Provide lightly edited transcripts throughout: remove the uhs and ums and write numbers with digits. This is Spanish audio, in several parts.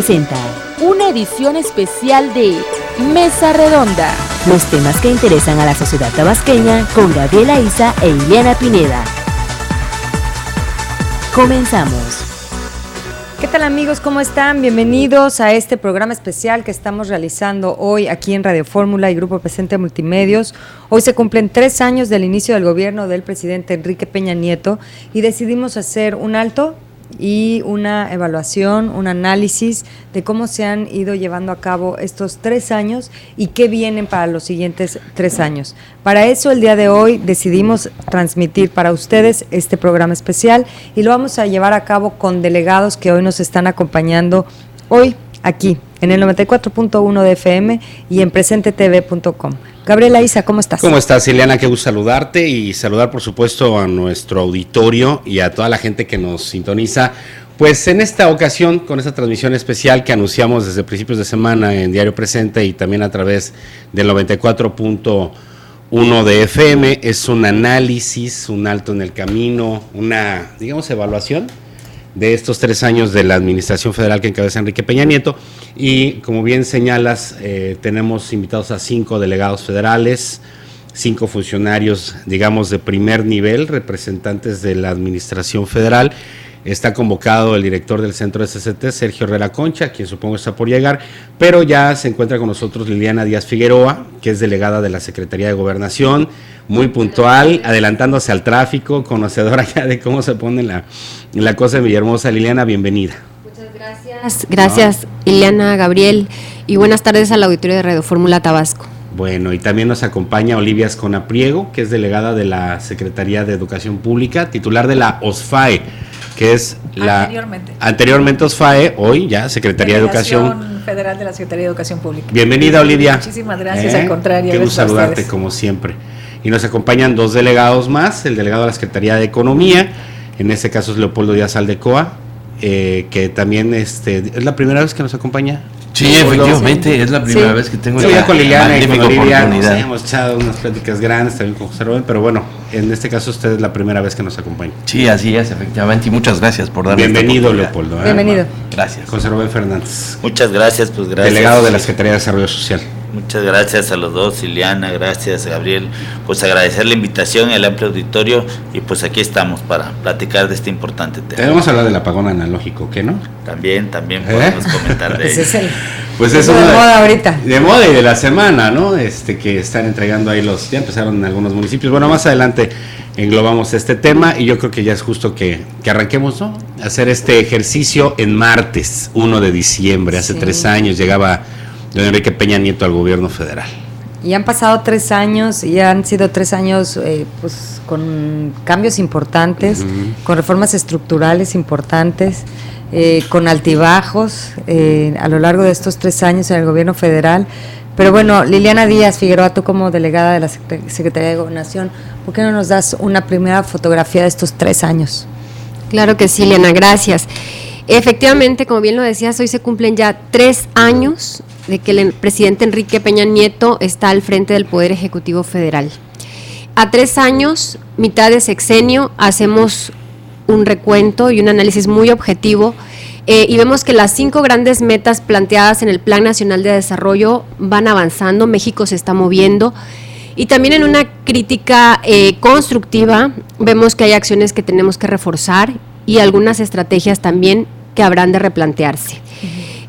Presenta una edición especial de Mesa Redonda. Los temas que interesan a la sociedad tabasqueña con Gabriela Isa e Ileana Pineda. Comenzamos. ¿Qué tal, amigos? ¿Cómo están? Bienvenidos a este programa especial que estamos realizando hoy aquí en Radio Fórmula y Grupo Presente Multimedios. Hoy se cumplen 3 años del inicio del gobierno del presidente Enrique Peña Nieto y decidimos hacer un alto y una evaluación, un análisis de cómo se han ido llevando a cabo estos 3 años y qué vienen para los siguientes 3 años. Para eso, el día de hoy decidimos transmitir para ustedes este programa especial y lo vamos a llevar a cabo con delegados que hoy nos están acompañando hoy aquí en el 94.1 de FM y en presentetv.com. Gabriela Isa, ¿cómo estás? ¿Cómo estás, Ileana? Qué gusto saludarte y saludar, por supuesto, a nuestro auditorio y a toda la gente que nos sintoniza. Pues en esta ocasión, con esta transmisión especial que anunciamos desde principios de semana en Diario Presente y también a través del 94.1 de FM, es un análisis, un alto en el camino, una, digamos, evaluación de estos 3 años de la administración federal que encabeza Enrique Peña Nieto. Y como bien señalas, tenemos invitados a 5 delegados federales, 5 funcionarios, digamos, de primer nivel, representantes de la administración federal. Está convocado el director del Centro SCT, Sergio Herrera Concha, quien supongo está por llegar, pero ya se encuentra con nosotros Liliana Díaz Figueroa, que es delegada de la Secretaría de Gobernación, muy puntual, adelantándose al tráfico, conocedora ya de cómo se pone la cosa en Villahermosa. Liliana, bienvenida. Muchas gracias. Gracias, Ileana, Gabriel, y buenas tardes al auditorio de Radio Fórmula Tabasco. Bueno, y también nos acompaña Olivia Escona Priego, que es delegada de la Secretaría de Educación Pública, titular de la OSFAE, que es anteriormente OSFAE, hoy ya Secretaría de Educación Federal de la Secretaría de Educación Pública. Bienvenida, Olivia. Muchísimas gracias, al contrario. Qué gusto saludarte como siempre. Y nos acompañan 2 delegados más, el delegado de la Secretaría de Economía, en este caso es Leopoldo Díaz Aldecoa, que también es la primera vez que nos acompaña. Sí, efectivamente, es la primera vez que tengo ya con Liliana y con Olivia nos hemos echado unas pláticas grandes también con José Rubén, pero bueno, en este caso usted es la primera vez que nos acompaña. Sí, así es, efectivamente, y muchas gracias por darme Bienvenido, Leopoldo. Bienvenido. Gracias. José Rubén Fernández. Muchas gracias, pues gracias. Delegado de la Secretaría de Desarrollo Social. Muchas gracias a los dos, Ileana, gracias, Gabriel. Pues agradecer la invitación y al amplio auditorio y pues aquí estamos para platicar de este importante tema. Debemos hablar del apagón analógico, ¿qué no? También podemos comentar de ello. Pues es de moda ahorita. De moda y de la semana, ¿no? Que están entregando ahí ya empezaron en algunos municipios. Bueno, más adelante englobamos este tema y yo creo que ya es justo que arranquemos, ¿no? Hacer este ejercicio en martes, 1 de diciembre, hace 3 años llegaba don Enrique Peña Nieto al gobierno federal. Y han pasado 3 años y han sido 3 años pues con cambios importantes, con reformas estructurales importantes, con altibajos a lo largo de estos 3 años en el gobierno federal. Pero bueno, Liliana Díaz Figueroa, tú como delegada de la Secretaría de Gobernación, ¿por qué no nos das una primera fotografía de estos 3 años? Claro que sí, Liliana, gracias. Efectivamente, como bien lo decías, hoy se cumplen ya 3 años de que el presidente Enrique Peña Nieto está al frente del Poder Ejecutivo Federal. A 3 años, mitad de sexenio, hacemos un recuento y un análisis muy objetivo y vemos que las 5 grandes metas planteadas en el Plan Nacional de Desarrollo van avanzando, México se está moviendo. Y también en una crítica constructiva vemos que hay acciones que tenemos que reforzar y algunas estrategias también que habrán de replantearse.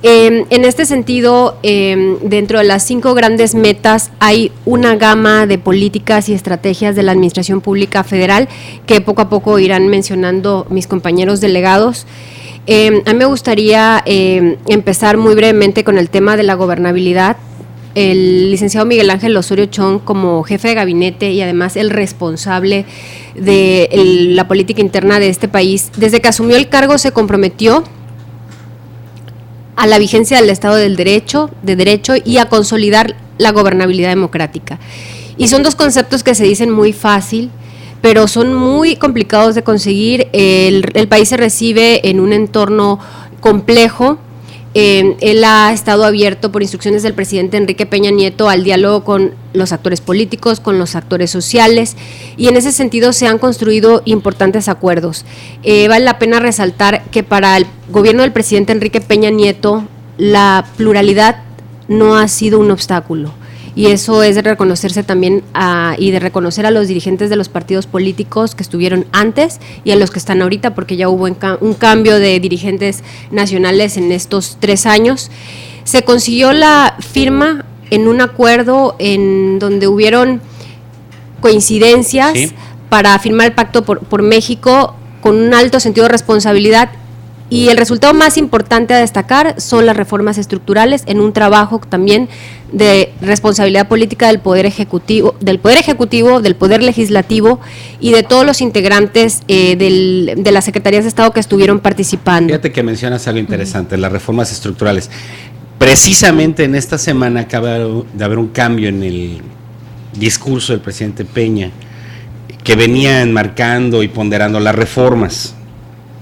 En este sentido, dentro de las 5 grandes metas hay una gama de políticas y estrategias de la Administración Pública Federal que poco a poco irán mencionando mis compañeros delegados. A mí me gustaría empezar muy brevemente con el tema de la gobernabilidad. El licenciado Miguel Ángel Osorio Chong, como jefe de gabinete y además el responsable de la política interna de este país, desde que asumió el cargo se comprometió a la vigencia del Estado de Derecho y a consolidar la gobernabilidad democrática. Y son 2 conceptos que se dicen muy fácil, pero son muy complicados de conseguir. El país se recibe en un entorno complejo. Él ha estado abierto por instrucciones del presidente Enrique Peña Nieto al diálogo con los actores políticos, con los actores sociales, y en ese sentido se han construido importantes acuerdos. Vale la pena resaltar que para el gobierno del presidente Enrique Peña Nieto la pluralidad no ha sido un obstáculo. Y eso es de reconocerse también y de reconocer a los dirigentes de los partidos políticos que estuvieron antes y a los que están ahorita, porque ya hubo un cambio de dirigentes nacionales en estos 3 años. Se consiguió la firma en un acuerdo en donde hubieron coincidencias para firmar el Pacto por México con un alto sentido de responsabilidad. Y el resultado más importante a destacar son las reformas estructurales en un trabajo también de responsabilidad política del Poder Ejecutivo, del Poder Legislativo y de todos los integrantes de las Secretarías de Estado que estuvieron participando. Fíjate que mencionas algo interesante, las reformas estructurales. Precisamente en esta semana acaba de haber un cambio en el discurso del presidente Peña, que venía enmarcando y ponderando las reformas.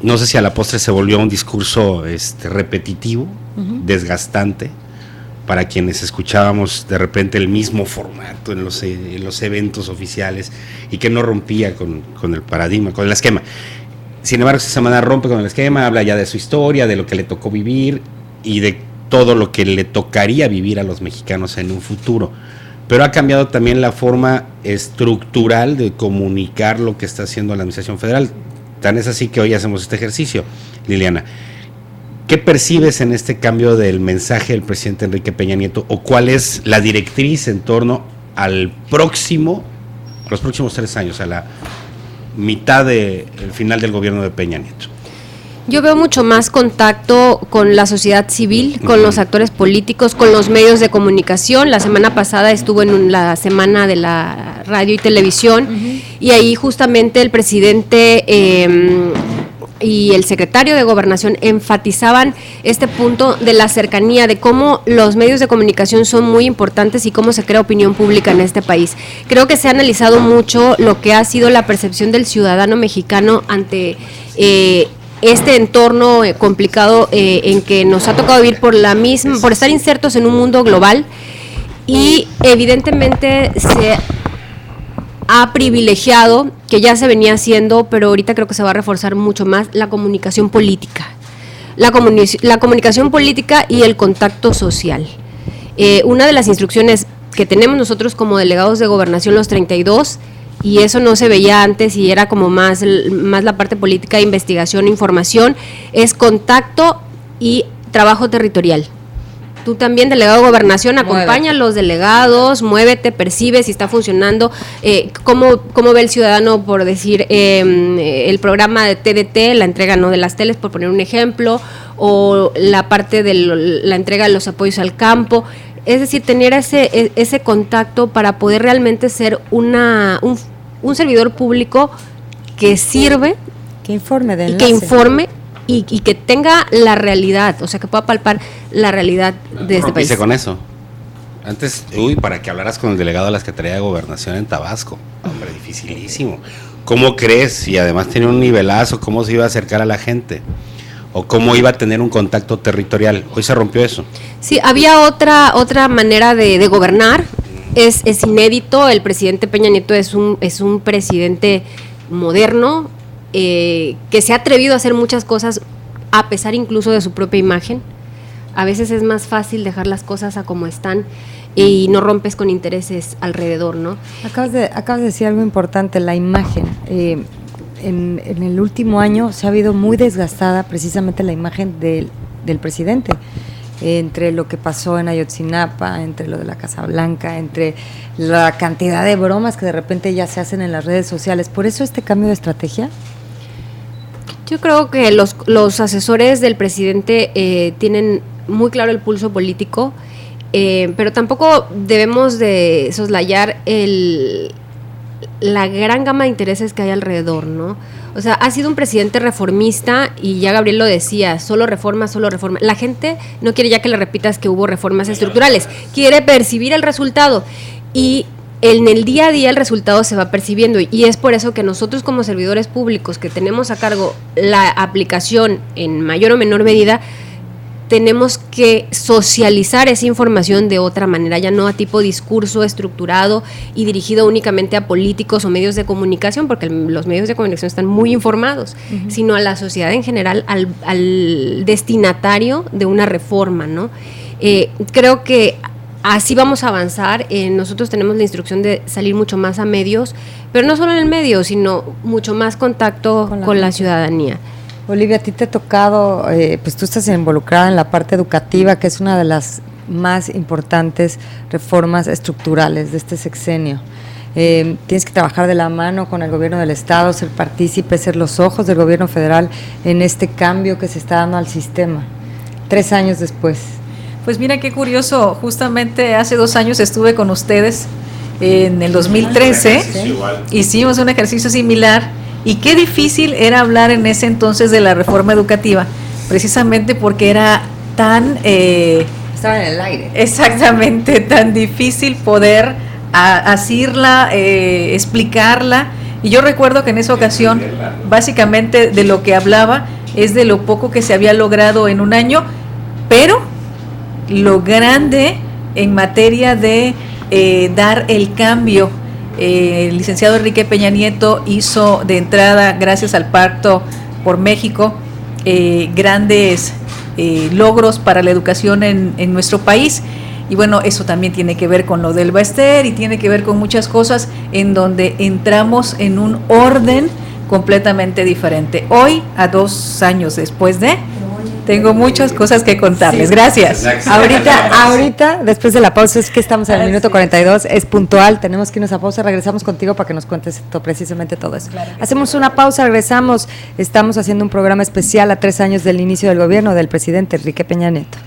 No sé si a la postre se volvió un discurso repetitivo, desgastante, para quienes escuchábamos de repente el mismo formato en los eventos oficiales y que no rompía con el paradigma, con el esquema. Sin embargo, esta semana rompe con el esquema, habla ya de su historia, de lo que le tocó vivir y de todo lo que le tocaría vivir a los mexicanos en un futuro. Pero ha cambiado también la forma estructural de comunicar lo que está haciendo la Administración Federal. Tan es así que hoy hacemos este ejercicio. Liliana, ¿qué percibes en este cambio del mensaje del presidente Enrique Peña Nieto o cuál es la directriz en torno los próximos 3 años, a la mitad del final del gobierno de Peña Nieto? Yo veo mucho más contacto con la sociedad civil, con los actores políticos, con los medios de comunicación. La semana pasada estuvo en la semana de la radio y televisión y ahí justamente el presidente y el secretario de Gobernación enfatizaban este punto de la cercanía, de cómo los medios de comunicación son muy importantes y cómo se crea opinión pública en este país. Creo que se ha analizado mucho lo que ha sido la percepción del ciudadano mexicano ante este entorno complicado en que nos ha tocado vivir por estar insertos en un mundo global, y evidentemente se ha privilegiado, que ya se venía haciendo, pero ahorita creo que se va a reforzar mucho más, la comunicación política. La comunicación política y el contacto social. Una de las instrucciones que tenemos nosotros como delegados de Gobernación, los 32, y eso no se veía antes y era como más la parte política, investigación, información, es contacto y trabajo territorial. Tú también, delegado de Gobernación, acompaña a los delegados, muévete, percibe si está funcionando, cómo ve el ciudadano, por decir, el programa de TDT, la entrega de las teles, por poner un ejemplo, o la parte de la entrega de los apoyos al campo. Es decir, tener ese contacto para poder realmente ser un servidor público que sirve, que informe de enlace, que informe y que tenga la realidad, o sea, que pueda palpar la realidad de este país. Con eso. Antes, para que hablaras con el delegado de la Secretaría de Gobernación en Tabasco. Hombre, dificilísimo. ¿Cómo crees? Y además tenía un nivelazo, ¿cómo se iba a acercar a la gente? ¿O cómo iba a tener un contacto territorial? Hoy se rompió eso. Sí, había otra manera de gobernar. Es inédito. El presidente Peña Nieto es un presidente moderno, que se ha atrevido a hacer muchas cosas a pesar incluso de su propia imagen. A veces es más fácil dejar las cosas a como están y no rompes con intereses alrededor, ¿no? Acabas de decir algo importante, la imagen. En el último año se ha habido muy desgastada precisamente la imagen del presidente, entre lo que pasó en Ayotzinapa, entre lo de la Casa Blanca, entre la cantidad de bromas que de repente ya se hacen en las redes sociales. ¿Por eso este cambio de estrategia? Yo creo que los asesores del presidente tienen muy claro el pulso político, pero tampoco debemos de soslayar la gran gama de intereses que hay alrededor, ¿no? O sea, ha sido un presidente reformista y ya Gabriel lo decía, solo reforma, solo reforma. La gente no quiere ya que le repitas que hubo reformas estructurales, quiere percibir el resultado y en el día a día el resultado se va percibiendo, y es por eso que nosotros como servidores públicos que tenemos a cargo la aplicación en mayor o menor medida, tenemos que socializar esa información de otra manera, ya no a tipo discurso estructurado y dirigido únicamente a políticos o medios de comunicación, porque los medios de comunicación están muy informados, sino a la sociedad en general, al destinatario de una reforma, ¿no? Creo que así vamos a avanzar. Nosotros tenemos la instrucción de salir mucho más a medios, pero no solo en el medio, sino mucho más contacto con la ciudadanía. Olivia, a ti te ha tocado, pues tú estás involucrada en la parte educativa, que es una de las más importantes reformas estructurales de este sexenio. Tienes que trabajar de la mano con el gobierno del estado, ser partícipe, ser los ojos del gobierno federal en este cambio que se está dando al sistema, 3 años después. Pues mira qué curioso, justamente hace 2 años estuve con ustedes en el 2013, hicimos un ejercicio similar. Y qué difícil era hablar en ese entonces de la reforma educativa, precisamente porque era tan... Estaba en el aire. Exactamente, tan difícil poder asirla, explicarla. Y yo recuerdo que en esa ocasión, básicamente de lo que hablaba es de lo poco que se había logrado en un año, pero lo grande en materia de dar el cambio. El licenciado Enrique Peña Nieto hizo de entrada, gracias al Pacto por México, grandes logros para la educación en nuestro país. Y bueno, eso también tiene que ver con lo del Baester y tiene que ver con muchas cosas en donde entramos en un orden completamente diferente. Hoy, a 2 años después de... Tengo muchas cosas que contarles. Gracias. Ahorita, después de la pausa, es que estamos en el minuto 42, es puntual, tenemos que irnos a pausa, regresamos contigo para que nos cuentes precisamente todo eso. Claro, hacemos una pausa, regresamos, estamos haciendo un programa especial a 3 años del inicio del gobierno del presidente Enrique Peña Nieto.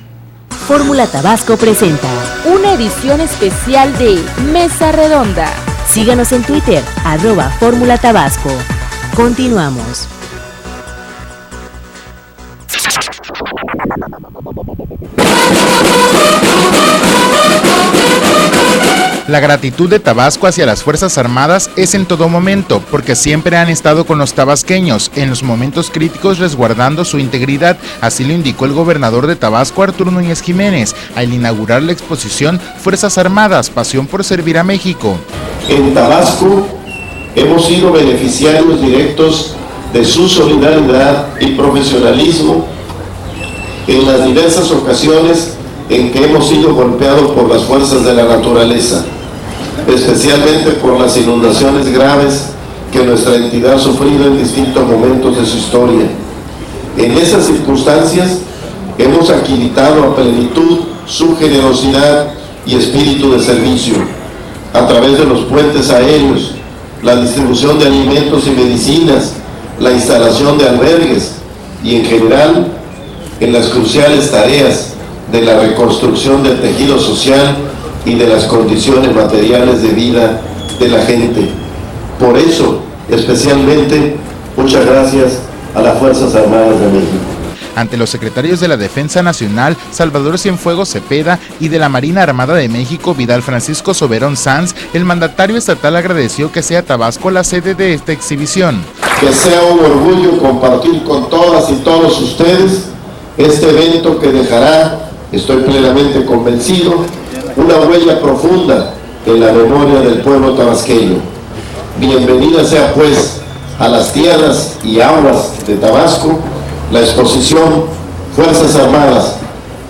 Fórmula Tabasco presenta una edición especial de Mesa Redonda. Síganos en Twitter, @Fórmula Tabasco. Continuamos. La gratitud de Tabasco hacia las Fuerzas Armadas es en todo momento, porque siempre han estado con los tabasqueños, en los momentos críticos resguardando su integridad, así lo indicó el gobernador de Tabasco, Arturo Núñez Jiménez, al inaugurar la exposición Fuerzas Armadas, Pasión por Servir a México. En Tabasco hemos sido beneficiarios directos de su solidaridad y profesionalismo en las diversas ocasiones en que hemos sido golpeados por las fuerzas de la naturaleza, especialmente por las inundaciones graves que nuestra entidad ha sufrido en distintos momentos de su historia. En esas circunstancias hemos aquilitado a plenitud su generosidad y espíritu de servicio, a través de los puentes aéreos, la distribución de alimentos y medicinas, la instalación de albergues y en general en las cruciales tareas de la reconstrucción del tejido social y de las condiciones materiales de vida de la gente. Por eso, especialmente, muchas gracias a las Fuerzas Armadas de México. Ante los secretarios de la Defensa Nacional, Salvador Cienfuegos Cepeda, y de la Marina Armada de México, Vidal Francisco Soberón Sanz, el mandatario estatal agradeció que sea Tabasco la sede de esta exhibición. Que sea un orgullo compartir con todas y todos ustedes este evento que dejará, estoy plenamente convencido, una huella profunda en la memoria del pueblo tabasqueño. Bienvenida sea pues a las tierras y aguas de Tabasco la exposición Fuerzas Armadas,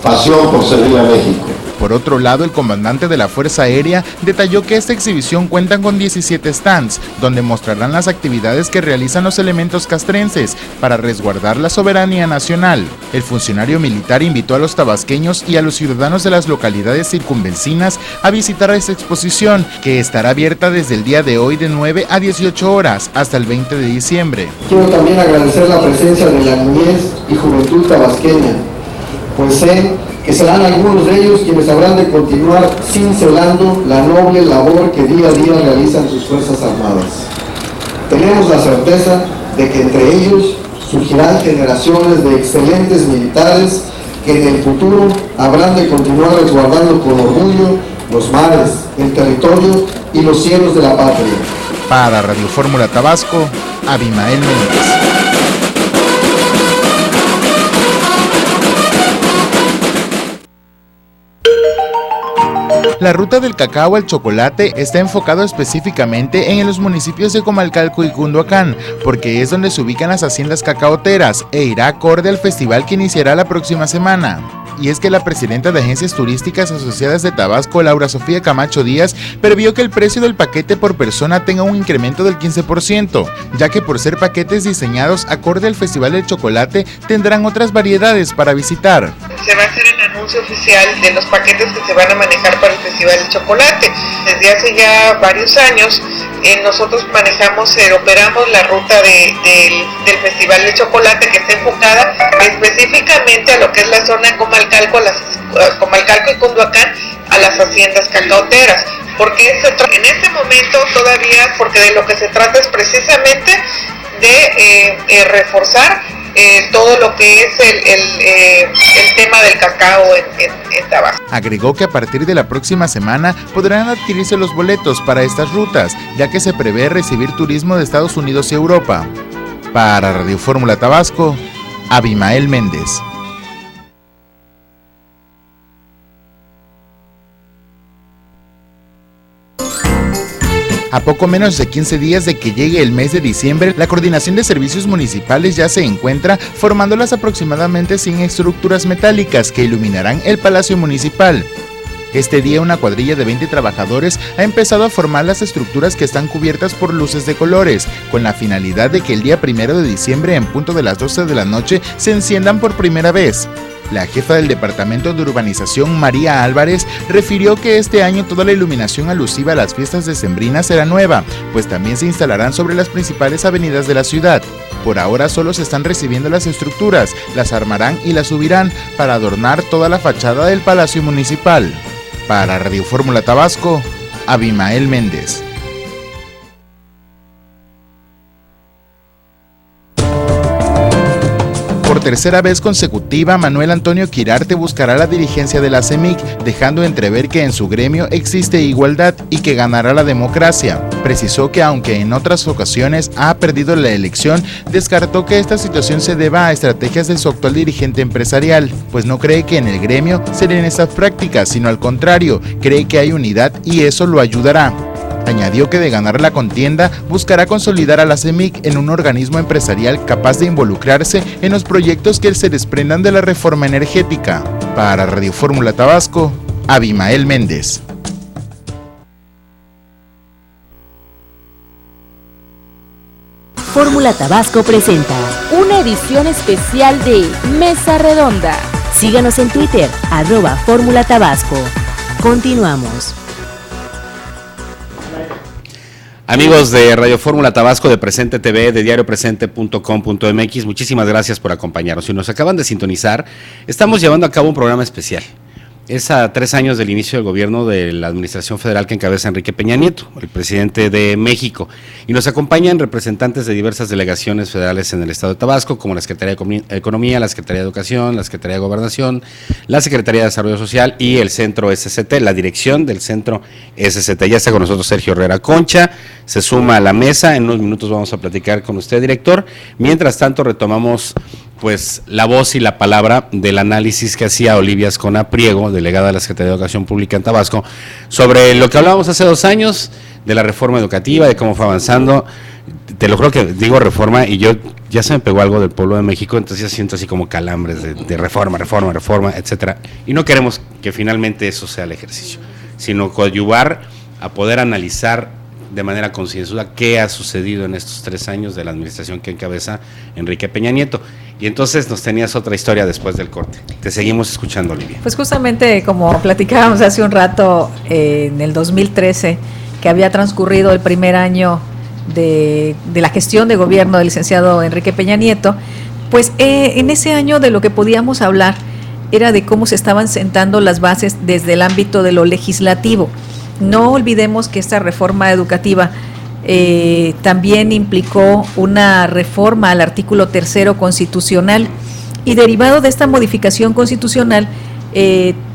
Pasión por Servir a México. Por otro lado, el comandante de la Fuerza Aérea detalló que esta exhibición cuenta con 17 stands, donde mostrarán las actividades que realizan los elementos castrenses para resguardar la soberanía nacional. El funcionario militar invitó a los tabasqueños y a los ciudadanos de las localidades circunvecinas a visitar esta exposición, que estará abierta desde el día de hoy de 9 a 18 horas hasta el 20 de diciembre. Quiero también agradecer la presencia de la niñez y juventud tabasqueña, pues sé que serán algunos de ellos quienes habrán de continuar cincelando la noble labor que día a día realizan sus Fuerzas Armadas. Tenemos la certeza de que entre ellos surgirán generaciones de excelentes militares que en el futuro habrán de continuar resguardando con orgullo los mares, el territorio y los cielos de la patria. Para Radio Fórmula Tabasco, Abimael Méndez. La ruta del cacao al chocolate está enfocado específicamente en los municipios de Comalcalco y Cunduacán, porque es donde se ubican las haciendas cacaoteras e irá acorde al festival que iniciará la próxima semana. Y es que la presidenta de Agencias Turísticas Asociadas de Tabasco, Laura Sofía Camacho Díaz, previó que el precio del paquete por persona tenga un incremento del 15%, ya que por ser paquetes diseñados acorde al Festival del Chocolate, tendrán otras variedades para visitar. Se va a hacer el anuncio oficial de los paquetes que se van a manejar para el Festival del Chocolate. Desde hace ya varios años nosotros operamos la ruta del Festival del Chocolate, que está enfocada específicamente a lo que es la zona de Comalcalco y Cunduacán, a las haciendas cacaoteras. Porque en este momento todavía, porque de lo que se trata es precisamente de reforzar todo lo que es el tema del cacao en Tabasco. Agregó que a partir de la próxima semana podrán adquirirse los boletos para estas rutas, ya que se prevé recibir turismo de Estados Unidos y Europa. Para Radio Fórmula Tabasco, Abimael Méndez. A poco menos de 15 días de que llegue el mes de diciembre, la Coordinación de Servicios Municipales ya se encuentra formando las aproximadamente 100 estructuras metálicas que iluminarán el Palacio Municipal. Este día una cuadrilla de 20 trabajadores ha empezado a formar las estructuras que están cubiertas por luces de colores, con la finalidad de que el día 1 de diciembre en punto de las 12 de la noche se enciendan por primera vez. La jefa del Departamento de Urbanización, María Álvarez, refirió que este año toda la iluminación alusiva a las fiestas decembrinas será nueva, pues también se instalarán sobre las principales avenidas de la ciudad. Por ahora solo se están recibiendo las estructuras, las armarán y las subirán para adornar toda la fachada del Palacio Municipal. Para Radio Fórmula Tabasco, Abimael Méndez. Por tercera vez consecutiva, Manuel Antonio Quirarte buscará la dirigencia de la CEMIC, dejando entrever que en su gremio existe igualdad y que ganará la democracia. Precisó que aunque en otras ocasiones ha perdido la elección, descartó que esta situación se deba a estrategias de su actual dirigente empresarial, pues no cree que en el gremio se den estas prácticas, sino al contrario, cree que hay unidad y eso lo ayudará. Añadió que de ganar la contienda, buscará consolidar a la CEMIC en un organismo empresarial capaz de involucrarse en los proyectos que se desprendan de la reforma energética. Para Radio Fórmula Tabasco, Abimael Méndez. Fórmula Tabasco presenta una edición especial de Mesa Redonda. Síganos en Twitter, @Fórmula Tabasco. Continuamos. Amigos de Radio Fórmula Tabasco, de Presente TV, de diariopresente.com.mx, muchísimas gracias por acompañarnos. Si nos acaban de sintonizar, estamos llevando a cabo un programa especial. Es a 3 años del inicio del gobierno de la administración federal que encabeza Enrique Peña Nieto, el presidente de México, y nos acompañan representantes de diversas delegaciones federales en el estado de Tabasco, como la Secretaría de Economía, la Secretaría de Educación, la Secretaría de Gobernación, la Secretaría de Desarrollo Social y el Centro SCT, la dirección del Centro SCT. Ya está con nosotros Sergio Herrera Concha, se suma a la mesa, en unos minutos vamos a platicar con usted, director. Mientras tanto, retomamos pues la voz y la palabra del análisis que hacía Olivia Ascona Priego, delegada de la Secretaría de Educación Pública en Tabasco, sobre lo que hablábamos hace 2 años, de la reforma educativa, de cómo fue avanzando. Te lo creo que digo reforma y yo ya se me pegó algo del pueblo de México, entonces ya siento así como calambres de reforma, etcétera. Y no queremos que finalmente eso sea el ejercicio, sino coadyuvar a poder analizar de manera concienzuda qué ha sucedido en estos 3 años de la administración que encabeza Enrique Peña Nieto. Y entonces nos tenías otra historia después del corte. Te seguimos escuchando, Olivia. Pues justamente como platicábamos hace un rato, en el 2013, que había transcurrido el primer año de la gestión de gobierno del licenciado Enrique Peña Nieto, pues en ese año de lo que podíamos hablar era de cómo se estaban sentando las bases desde el ámbito de lo legislativo. No olvidemos que esta reforma educativa también implicó una reforma al artículo 3 constitucional, y derivado de esta modificación constitucional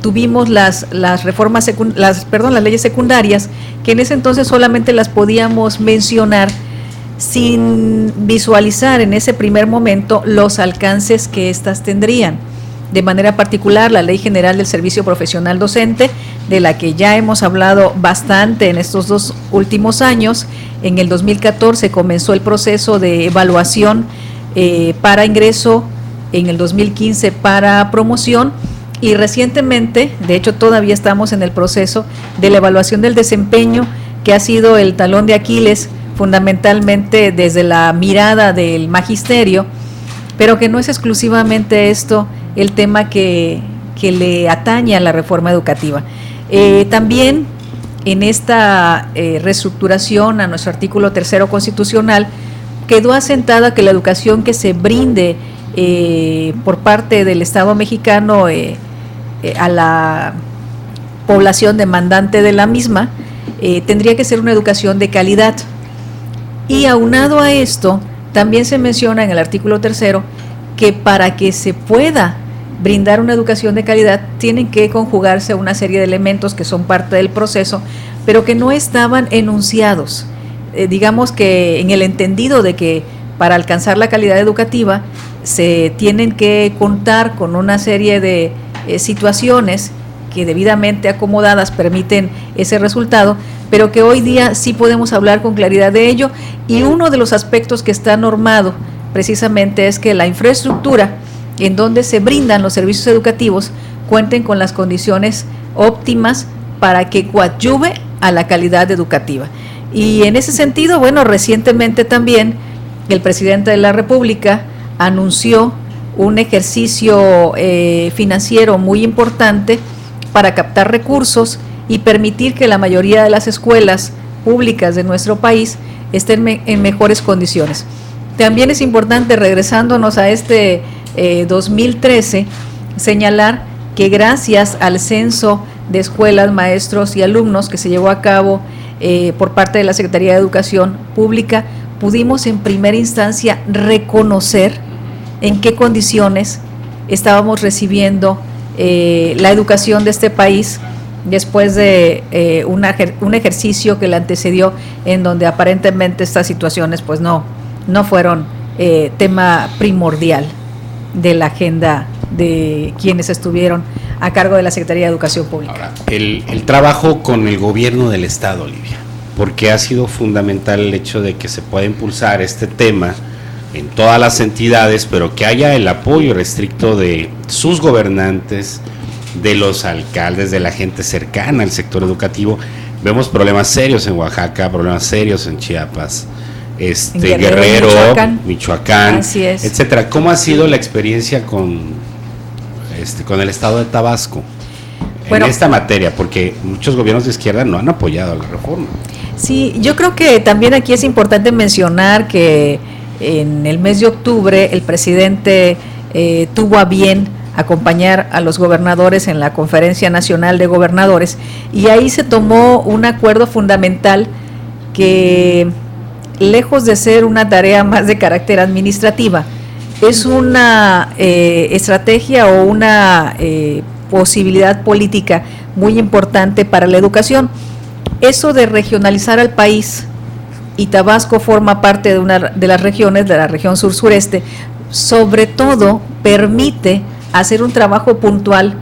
tuvimos las leyes secundarias, que en ese entonces solamente las podíamos mencionar sin visualizar en ese primer momento los alcances que éstas tendrían. de manera particular la Ley General del Servicio Profesional Docente, de la que ya hemos hablado bastante en estos 2 últimos años. En el 2014 comenzó el proceso de evaluación para ingreso, en el 2015 para promoción, y recientemente, de hecho todavía estamos en el proceso de la evaluación del desempeño, que ha sido el talón de Aquiles fundamentalmente desde la mirada del magisterio, pero que no es exclusivamente esto el tema que le atañe a la reforma educativa. También en esta reestructuración a nuestro artículo 3 constitucional quedó asentada que la educación que se brinde por parte del Estado mexicano a la población demandante de la misma tendría que ser una educación de calidad. Y aunado a esto, también se menciona en el artículo 3 que para que se pueda brindar una educación de calidad tienen que conjugarse una serie de elementos que son parte del proceso, pero que no estaban enunciados. Digamos que en el entendido de que para alcanzar la calidad educativa se tienen que contar con una serie de situaciones que debidamente acomodadas permiten ese resultado, pero que hoy día sí podemos hablar con claridad de ello, y uno de los aspectos que está normado precisamente es que la infraestructura en donde se brindan los servicios educativos cuenten con las condiciones óptimas para que coadyuve a la calidad educativa. Y en ese sentido, bueno, recientemente también el presidente de la República anunció un ejercicio financiero muy importante para captar recursos y permitir que la mayoría de las escuelas públicas de nuestro país estén en mejores condiciones. También es importante, regresándonos a este 2013, señalar que gracias al censo de escuelas, maestros y alumnos que se llevó a cabo por parte de la Secretaría de Educación Pública, pudimos en primera instancia reconocer en qué condiciones estábamos recibiendo la educación de este país después de un ejercicio que le antecedió, en donde aparentemente estas situaciones pues no fueron tema primordial de la agenda de quienes estuvieron a cargo de la Secretaría de Educación Pública. Ahora, el trabajo con el gobierno del Estado, Olivia, porque ha sido fundamental el hecho de que se pueda impulsar este tema en todas las entidades, pero que haya el apoyo restricto de sus gobernantes, de los alcaldes, de la gente cercana al sector educativo. Vemos problemas serios en Oaxaca, problemas serios en Chiapas, Guerrero, Michoacán, etcétera. ¿Cómo ha sido la experiencia con el estado de Tabasco en esta materia? Porque muchos gobiernos de izquierda no han apoyado la reforma. Sí, yo creo que también aquí es importante mencionar que en el mes de octubre el presidente tuvo a bien acompañar a los gobernadores en la Conferencia Nacional de Gobernadores, y ahí se tomó un acuerdo fundamental que, lejos de ser una tarea más de carácter administrativa, es una estrategia o una posibilidad política muy importante para la educación. Eso de regionalizar al país, y Tabasco forma parte de una de las regiones, de la región sur-sureste, sobre todo permite hacer un trabajo puntual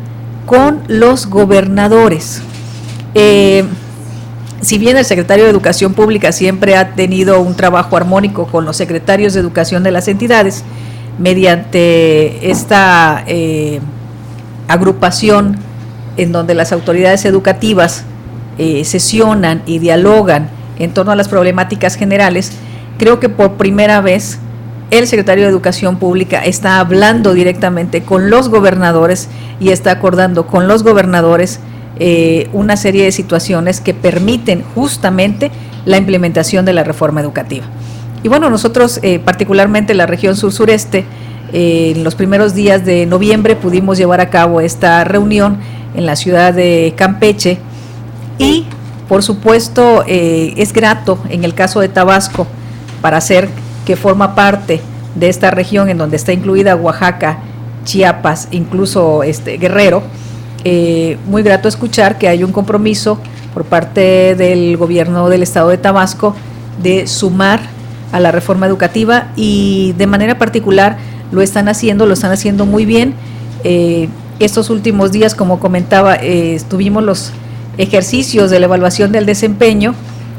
con los gobernadores. Si bien el secretario de Educación Pública siempre ha tenido un trabajo armónico con los secretarios de Educación de las entidades, mediante esta agrupación en donde las autoridades educativas sesionan y dialogan en torno a las problemáticas generales, creo que por primera vez el secretario de Educación Pública está hablando directamente con los gobernadores y está acordando con los gobernadores una serie de situaciones que permiten justamente la implementación de la reforma educativa. Y bueno, nosotros particularmente la región sur-sureste, en los primeros días de noviembre pudimos llevar a cabo esta reunión en la ciudad de Campeche, y por supuesto es grato en el caso de Tabasco, para hacer que forma parte de esta región en donde está incluida Oaxaca, Chiapas, incluso Guerrero. Muy grato escuchar que hay un compromiso por parte del gobierno del estado de Tabasco de sumar a la reforma educativa, y de manera particular lo están haciendo muy bien. Estos últimos días, como comentaba, tuvimos los ejercicios de la evaluación del desempeño.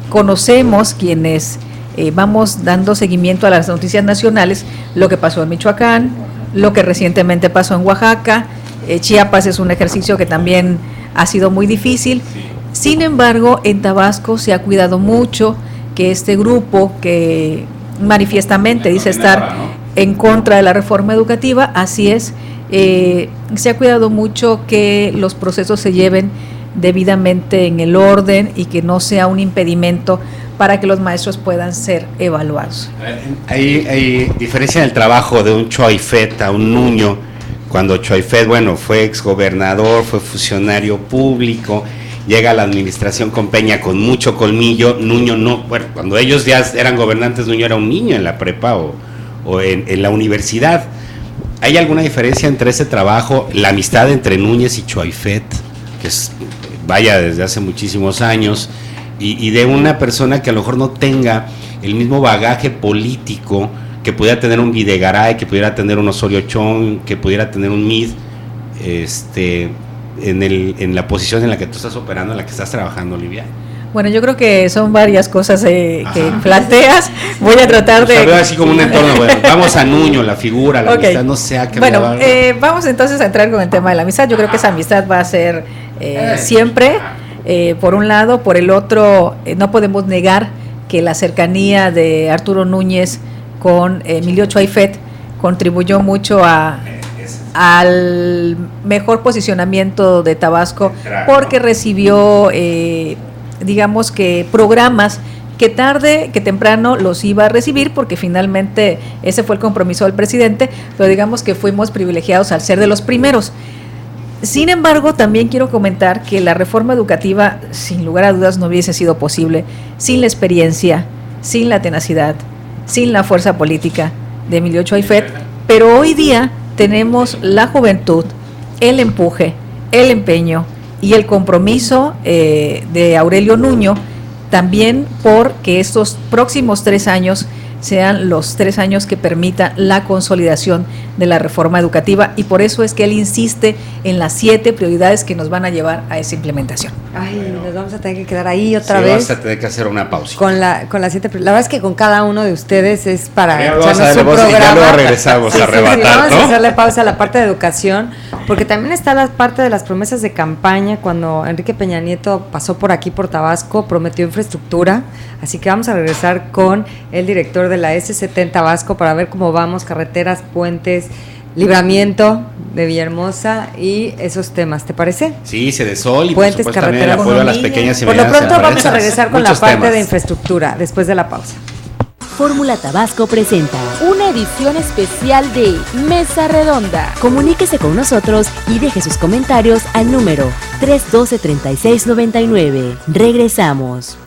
Conocemos quienes vamos dando seguimiento a las noticias nacionales, lo que pasó en Michoacán, lo que recientemente pasó en Oaxaca. Chiapas es un ejercicio que también ha sido muy difícil. Sin embargo, en Tabasco se ha cuidado mucho que este grupo que manifiestamente dice estar en contra de la reforma educativa, así es, se ha cuidado mucho que los procesos se lleven debidamente en el orden y que no sea un impedimento para que los maestros puedan ser evaluados. Hay diferencia en el trabajo de un Choaifet a un Nuño, cuando Choaifet, bueno, fue exgobernador, fue funcionario público, llega a la administración con Peña con mucho colmillo. Nuño no, bueno, cuando ellos ya eran gobernantes, Nuño era un niño en la prepa o en la universidad. ¿Hay alguna diferencia entre ese trabajo, la amistad entre Núñez y Choaifet, que es, vaya, desde hace muchísimos años, y de una persona que a lo mejor no tenga el mismo bagaje político que pudiera tener un Videgaray, que pudiera tener un Osorio Chong, que pudiera tener un Mid, en la posición en la que tú estás operando, en la que estás trabajando, Olivia? Bueno, yo creo que son varias cosas que planteas. Voy a tratar de... Veo así como un entorno, bueno, vamos a Nuño, la figura, la amistad, no sé a qué. Bueno, vamos entonces a entrar con el tema de la amistad. Yo creo que esa amistad va a ser siempre, por un lado. Por el otro, no podemos negar que la cercanía de Arturo Núñez con Emilio Choaifet contribuyó mucho al mejor posicionamiento de Tabasco, porque recibió, digamos que programas que tarde que temprano los iba a recibir, porque finalmente ese fue el compromiso del presidente, pero digamos que fuimos privilegiados al ser de los primeros. Sin embargo, también quiero comentar que la reforma educativa, sin lugar a dudas, no hubiese sido posible sin la experiencia, sin la tenacidad, sin la fuerza política de Emilio Choaifet, pero hoy día tenemos la juventud, el empuje, el empeño y el compromiso de Aurelio Nuño, también porque estos próximos 3 años sean los 3 años que permitan la consolidación de la reforma educativa, y por eso es que él insiste en las 7 prioridades que nos van a llevar a esa implementación. Ay, nos vamos a tener que quedar ahí otra vez. Vamos a tener que hacer una pausa. Con las 7 prioridades. La verdad es que con cada uno de ustedes es para echarnos un programa. Y ya luego regresamos a arrebatar, vamos a hacerle pausa a la parte de educación, porque también está la parte de las promesas de campaña. Cuando Enrique Peña Nieto pasó por aquí, por Tabasco, prometió infraestructura, así que vamos a regresar con el director de la SCT en Tabasco para ver cómo vamos, carreteras, puentes, libramiento de Villahermosa y esos temas, ¿te parece? Sí, Cedesol y puentes, por supuesto también el apoyo a las pequeñas y medianas empresas. Por lo pronto empresas. vamos a regresar con Muchos la parte temas de infraestructura después de la pausa. Fórmula Tabasco presenta una edición especial de Mesa Redonda. Comuníquese con nosotros y deje sus comentarios al número 312-3699. Regresamos.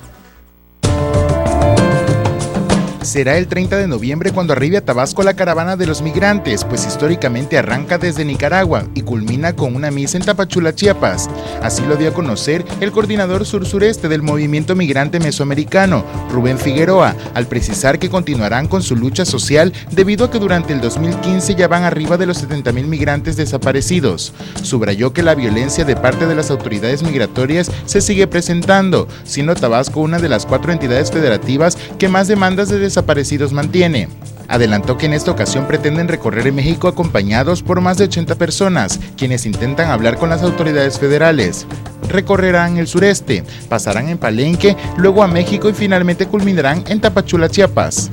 Será el 30 de noviembre cuando arribe a Tabasco la caravana de los migrantes, pues históricamente arranca desde Nicaragua y culmina con una misa en Tapachula, Chiapas. Así lo dio a conocer el coordinador sur-sureste del movimiento migrante mesoamericano, Rubén Figueroa, al precisar que continuarán con su lucha social debido a que durante el 2015 ya van arriba de los 70,000 migrantes desaparecidos. Subrayó que la violencia de parte de las autoridades migratorias se sigue presentando, siendo Tabasco una de las 4 entidades federativas que más demandas de desaparecidos mantiene. Adelantó que en esta ocasión pretenden recorrer México acompañados por más de 80 personas, quienes intentan hablar con las autoridades federales. Recorrerán el sureste, pasarán en Palenque, luego a México y finalmente culminarán en Tapachula, Chiapas.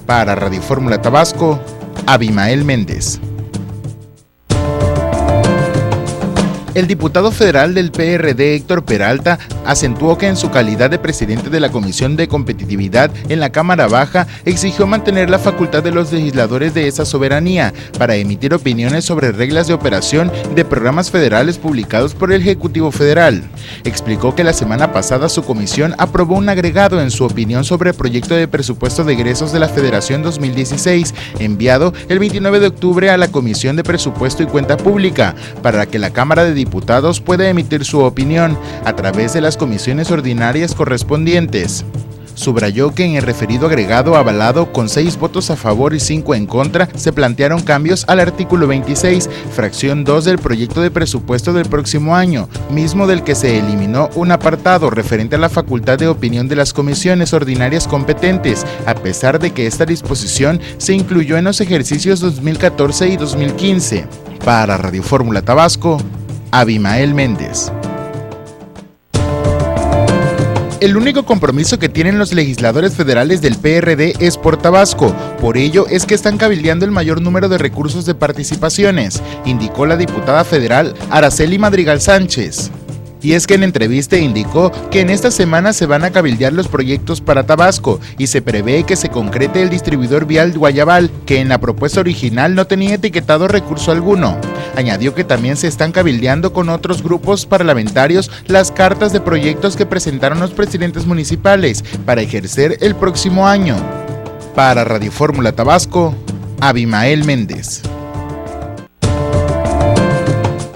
Para Radio Fórmula Tabasco, Abimael Méndez. El diputado federal del PRD, Héctor Peralta, acentuó que en su calidad de presidente de la Comisión de Competitividad en la Cámara Baja, exigió mantener la facultad de los legisladores de esa soberanía para emitir opiniones sobre reglas de operación de programas federales publicados por el Ejecutivo Federal. Explicó que la semana pasada su comisión aprobó un agregado en su opinión sobre el proyecto de presupuesto de egresos de la Federación 2016, enviado el 29 de octubre a la Comisión de Presupuesto y Cuenta Pública, para que la Cámara de Diputados pueda emitir su opinión a través de las comisiones ordinarias correspondientes. Subrayó que en el referido agregado avalado con 6 votos a favor y 5 en contra, se plantearon cambios al artículo 26, fracción 2 del proyecto de presupuesto del próximo año, mismo del que se eliminó un apartado referente a la facultad de opinión de las comisiones ordinarias competentes, a pesar de que esta disposición se incluyó en los ejercicios 2014 y 2015. Para Radio Fórmula Tabasco, Abimael Méndez. El único compromiso que tienen los legisladores federales del PRD es por Tabasco, por ello es que están cabildeando el mayor número de recursos de participaciones, indicó la diputada federal Araceli Madrigal Sánchez. Y es que en entrevista indicó que en esta semana se van a cabildear los proyectos para Tabasco y se prevé que se concrete el distribuidor vial Guayabal, que en la propuesta original no tenía etiquetado recurso alguno. Añadió que también se están cabildeando con otros grupos parlamentarios las cartas de proyectos que presentaron los presidentes municipales para ejercer el próximo año. Para Radio Fórmula Tabasco, Abimael Méndez.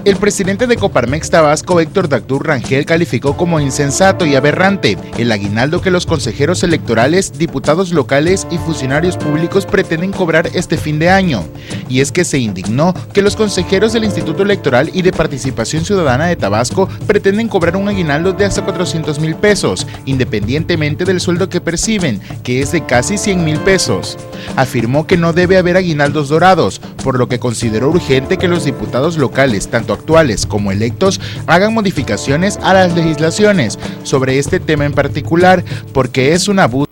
El presidente de Coparmex Tabasco, Héctor Dactur Rangel, calificó como insensato y aberrante el aguinaldo que los consejeros electorales, diputados locales y funcionarios públicos pretenden cobrar este fin de año. Y es que se indignó que los consejeros del Instituto Electoral y de Participación Ciudadana de Tabasco pretenden cobrar un aguinaldo de hasta 400,000 pesos, independientemente del sueldo que perciben, que es de casi 100,000 pesos. Afirmó que no debe haber aguinaldos dorados, por lo que consideró urgente que los diputados locales, tanto actuales como electos, hagan modificaciones a las legislaciones sobre este tema en particular, porque es un abuso.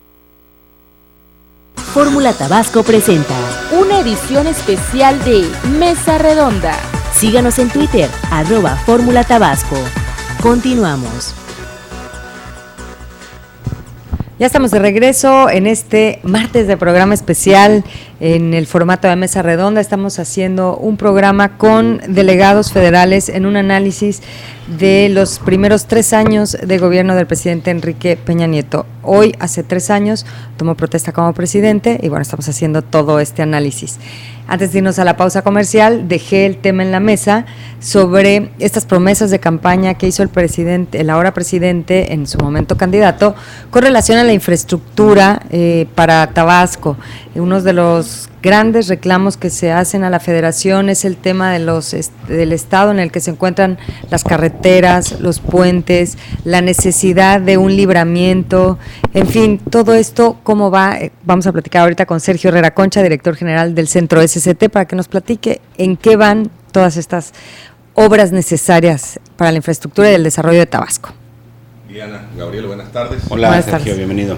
Fórmula Tabasco presenta una edición especial de Mesa Redonda. Síganos en Twitter, @Fórmula Tabasco. Continuamos. Ya estamos de regreso en este martes de programa especial en el formato de Mesa Redonda. Estamos haciendo un programa con delegados federales en un análisis de los primeros 3 años de gobierno del presidente Enrique Peña Nieto. Hoy, hace 3 años, tomó protesta como presidente y bueno, estamos haciendo todo este análisis. Antes de irnos a la pausa comercial, dejé el tema en la mesa sobre estas promesas de campaña que hizo el presidente, el ahora presidente, en su momento candidato, con relación a la infraestructura para Tabasco. Uno de los grandes reclamos que se hacen a la federación es el tema de del estado en el que se encuentran las carreteras, los puentes, la necesidad de un libramiento, en fin, todo esto, ¿cómo va? Vamos a platicar ahorita con Sergio Herrera Concha, director general del Centro SCT, para que nos platique en qué van todas estas obras necesarias para la infraestructura y el desarrollo de Tabasco. Diana, Gabriel, buenas tardes. Hola, buenas Sergio, tardes. Bienvenido.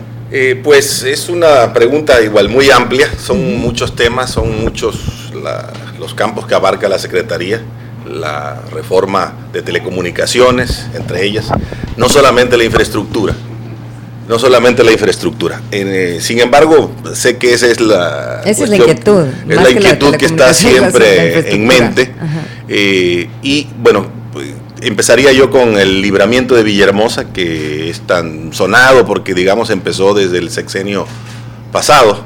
Pues es una pregunta igual muy amplia, son muchos temas, son muchos los campos que abarca la Secretaría, la reforma de telecomunicaciones, entre ellas, no solamente la infraestructura. Sin embargo, sé que esa es la inquietud. Es la inquietud que está siempre en mente. Y bueno, empezaría yo con el libramiento de Villahermosa, que es tan sonado porque, digamos, empezó desde el sexenio pasado.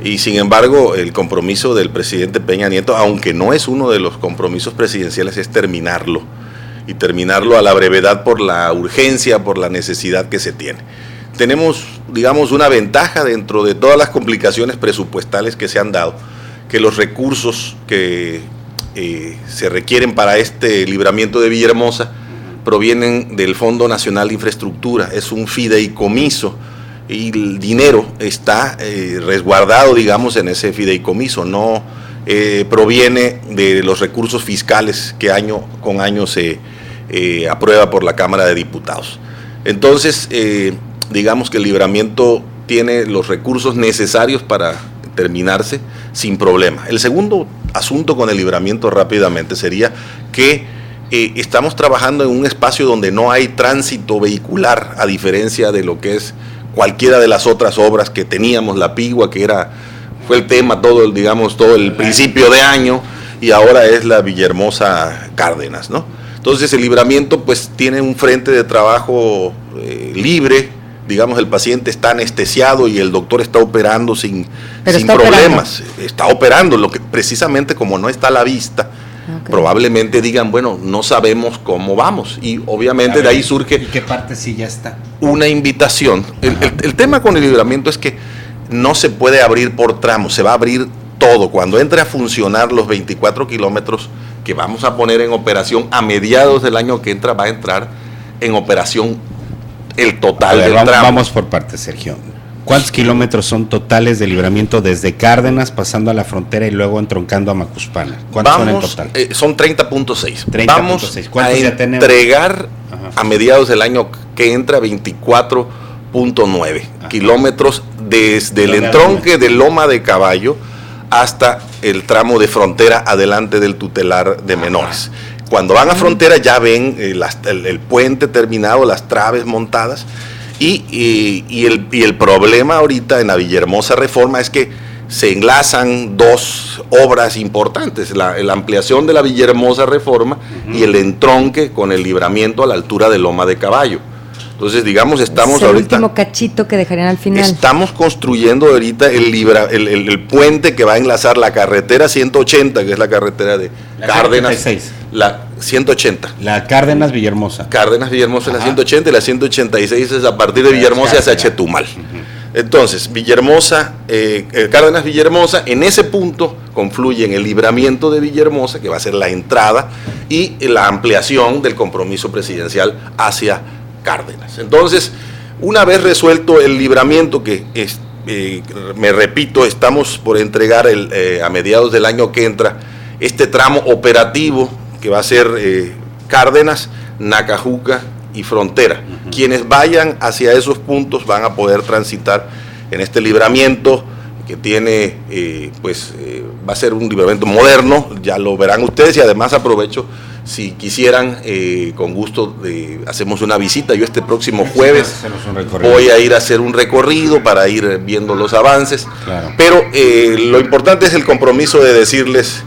Y sin embargo, el compromiso del presidente Peña Nieto, aunque no es uno de los compromisos presidenciales, es terminarlo. Y terminarlo a la brevedad por la urgencia, por la necesidad que se tiene. Tenemos, digamos, una ventaja dentro de todas las complicaciones presupuestales que se han dado, que los recursos que se requieren para este libramiento de Villahermosa provienen del Fondo Nacional de Infraestructura, es un fideicomiso y el dinero está resguardado, digamos, en ese fideicomiso, no proviene de los recursos fiscales que año con año se aprueba por la Cámara de Diputados. Entonces, digamos que el libramiento tiene los recursos necesarios para terminarse sin problema. El segundo asunto con el libramiento rápidamente sería que estamos trabajando en un espacio donde no hay tránsito vehicular, a diferencia de lo que es cualquiera de las otras obras que teníamos, la Pigua, que fue el tema todo el principio de año, y ahora es la Villahermosa Cárdenas, ¿no? Entonces el libramiento pues tiene un frente de trabajo libre. Digamos, el paciente está anestesiado y el doctor está operando sin problemas. Está operando, lo que precisamente como no está a la vista, probablemente digan, bueno, no sabemos cómo vamos. Y obviamente de ahí surge... ¿Y qué parte sí ya está? Una invitación. El tema con el libramiento es que no se puede abrir por tramos, se va a abrir todo. Cuando entre a funcionar los 24 kilómetros que vamos a poner en operación a mediados del año que entra, va a entrar en operación el total del tramo. Vamos por partes, Sergio. ¿Cuántos kilómetros son totales de libramiento desde Cárdenas, pasando a la frontera y luego entroncando a Macuspana? ¿Cuántos son en total? Son 30.6. 30.6. Vamos a ya tenemos? Entregar a mediados del año que entra 24.9 kilómetros desde el entronque de Loma de Caballo hasta el tramo de frontera adelante del tutelar de menores. Cuando van a frontera ya ven el puente terminado, las traves montadas. Y el problema ahorita en la Villahermosa Reforma es que se enlazan dos obras importantes, la ampliación de la Villahermosa Reforma y el entronque con el libramiento a la altura de Loma de Caballo. Entonces, digamos, estamos es el ahorita... último cachito que dejarían al final. Estamos construyendo ahorita el puente que va a enlazar la carretera 180, que es la carretera de Cárdenas. 186. La 180. La Cárdenas Villahermosa. Cárdenas Villahermosa es la 180 y la 186 es a partir de Villahermosa hacia Chetumal. Entonces, Villahermosa, Cárdenas Villahermosa, en ese punto confluyen el libramiento de Villahermosa, que va a ser la entrada, y la ampliación del compromiso presidencial hacia Cárdenas. Entonces, una vez resuelto el libramiento, que me repito, estamos por entregar a mediados del año que entra este tramo operativo que va a ser Cárdenas, Nacajuca y Frontera. Quienes vayan hacia esos puntos van a poder transitar en este libramiento que tiene, va a ser un libramiento moderno, ya lo verán ustedes, y además aprovecho, si quisieran, con gusto hacemos una visita. Yo este próximo jueves voy a ir a hacer un recorrido para ir viendo los avances, pero lo importante es el compromiso de decirles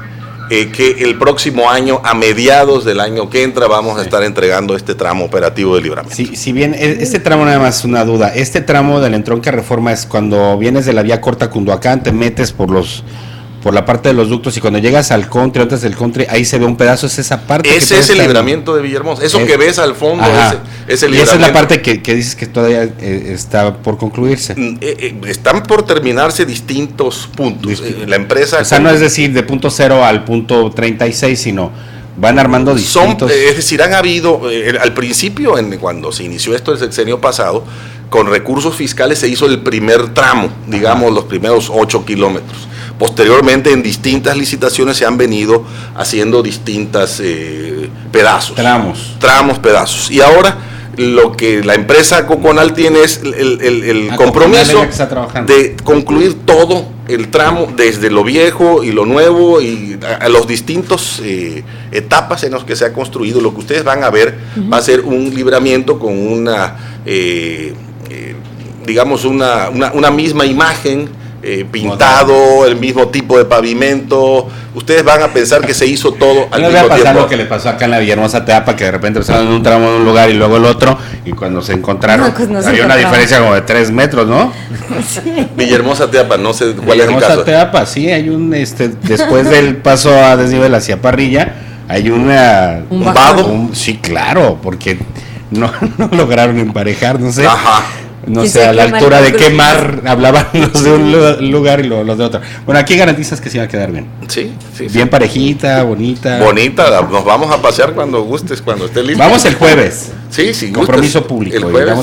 que el próximo año, a mediados del año que entra, vamos a estar entregando este tramo operativo de libramiento. Sí, si bien este tramo, nada más una duda, este tramo del entronque Reforma es cuando vienes de la vía corta Cunduacán, te metes por la parte de los ductos y cuando llegas al country, antes del country, ahí se ve un pedazo, es esa parte. Ese es el libramiento de Villahermosa, eso que ves al fondo, es el libramiento. Y esa es la parte que dices que todavía está por concluirse. Están por terminarse distintos puntos. La empresa... O sea, no es decir de punto 0 al punto 36, sino van armando distintos... Es decir, han habido, al principio, cuando se inició esto el sexenio pasado, con recursos fiscales se hizo el primer tramo, digamos, los primeros 8 kilómetros. Posteriormente, en distintas licitaciones se han venido haciendo distintas pedazos. Tramos, pedazos. Y ahora lo que la empresa Coconal tiene es el compromiso de concluir todo el tramo, desde lo viejo y lo nuevo, y a los distintos etapas en las que se ha construido. Lo que ustedes van a ver va a ser un libramiento con una, digamos, una misma imagen, pintado, el mismo tipo de pavimento. Ustedes van a pensar que se hizo todo al mismo tiempo. Lo que le pasó acá en la Villahermosa Teapa, que de repente estaban en un tramo en un lugar y luego el otro, y cuando se encontraron, había una diferencia como de 3 metros, ¿no? Sí. Villahermosa Teapa, no sé cuál es el caso. Villahermosa Teapa, sí, hay un, después del paso a desnivel hacia Parrilla, hay un vado. Sí, claro, porque no lograron emparejar, no sé. No sé, a la altura de qué mar hablaban los de un lugar y los de otro. Bueno, aquí garantizas que se va a quedar bien. Sí. Bien parejita, bonita. Nos vamos a pasear cuando gustes, cuando esté listo. Vamos el jueves. Sí, compromiso público. El jueves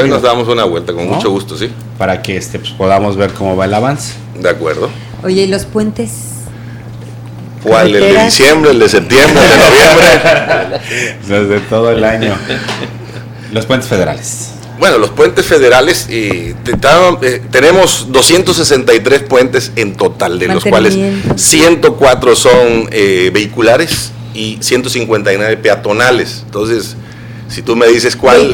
nos damos una vuelta, con mucho gusto, sí. Para que pues, podamos ver cómo va el avance. De acuerdo. Oye, ¿y los puentes? ¿Cuál? ¿El de diciembre, el de septiembre, el de noviembre? Desde todo el año. Los puentes federales. Bueno, los puentes federales, tenemos 263 puentes en total, de los cuales 104 son vehiculares y 159 peatonales. Entonces, si tú me dices cuál...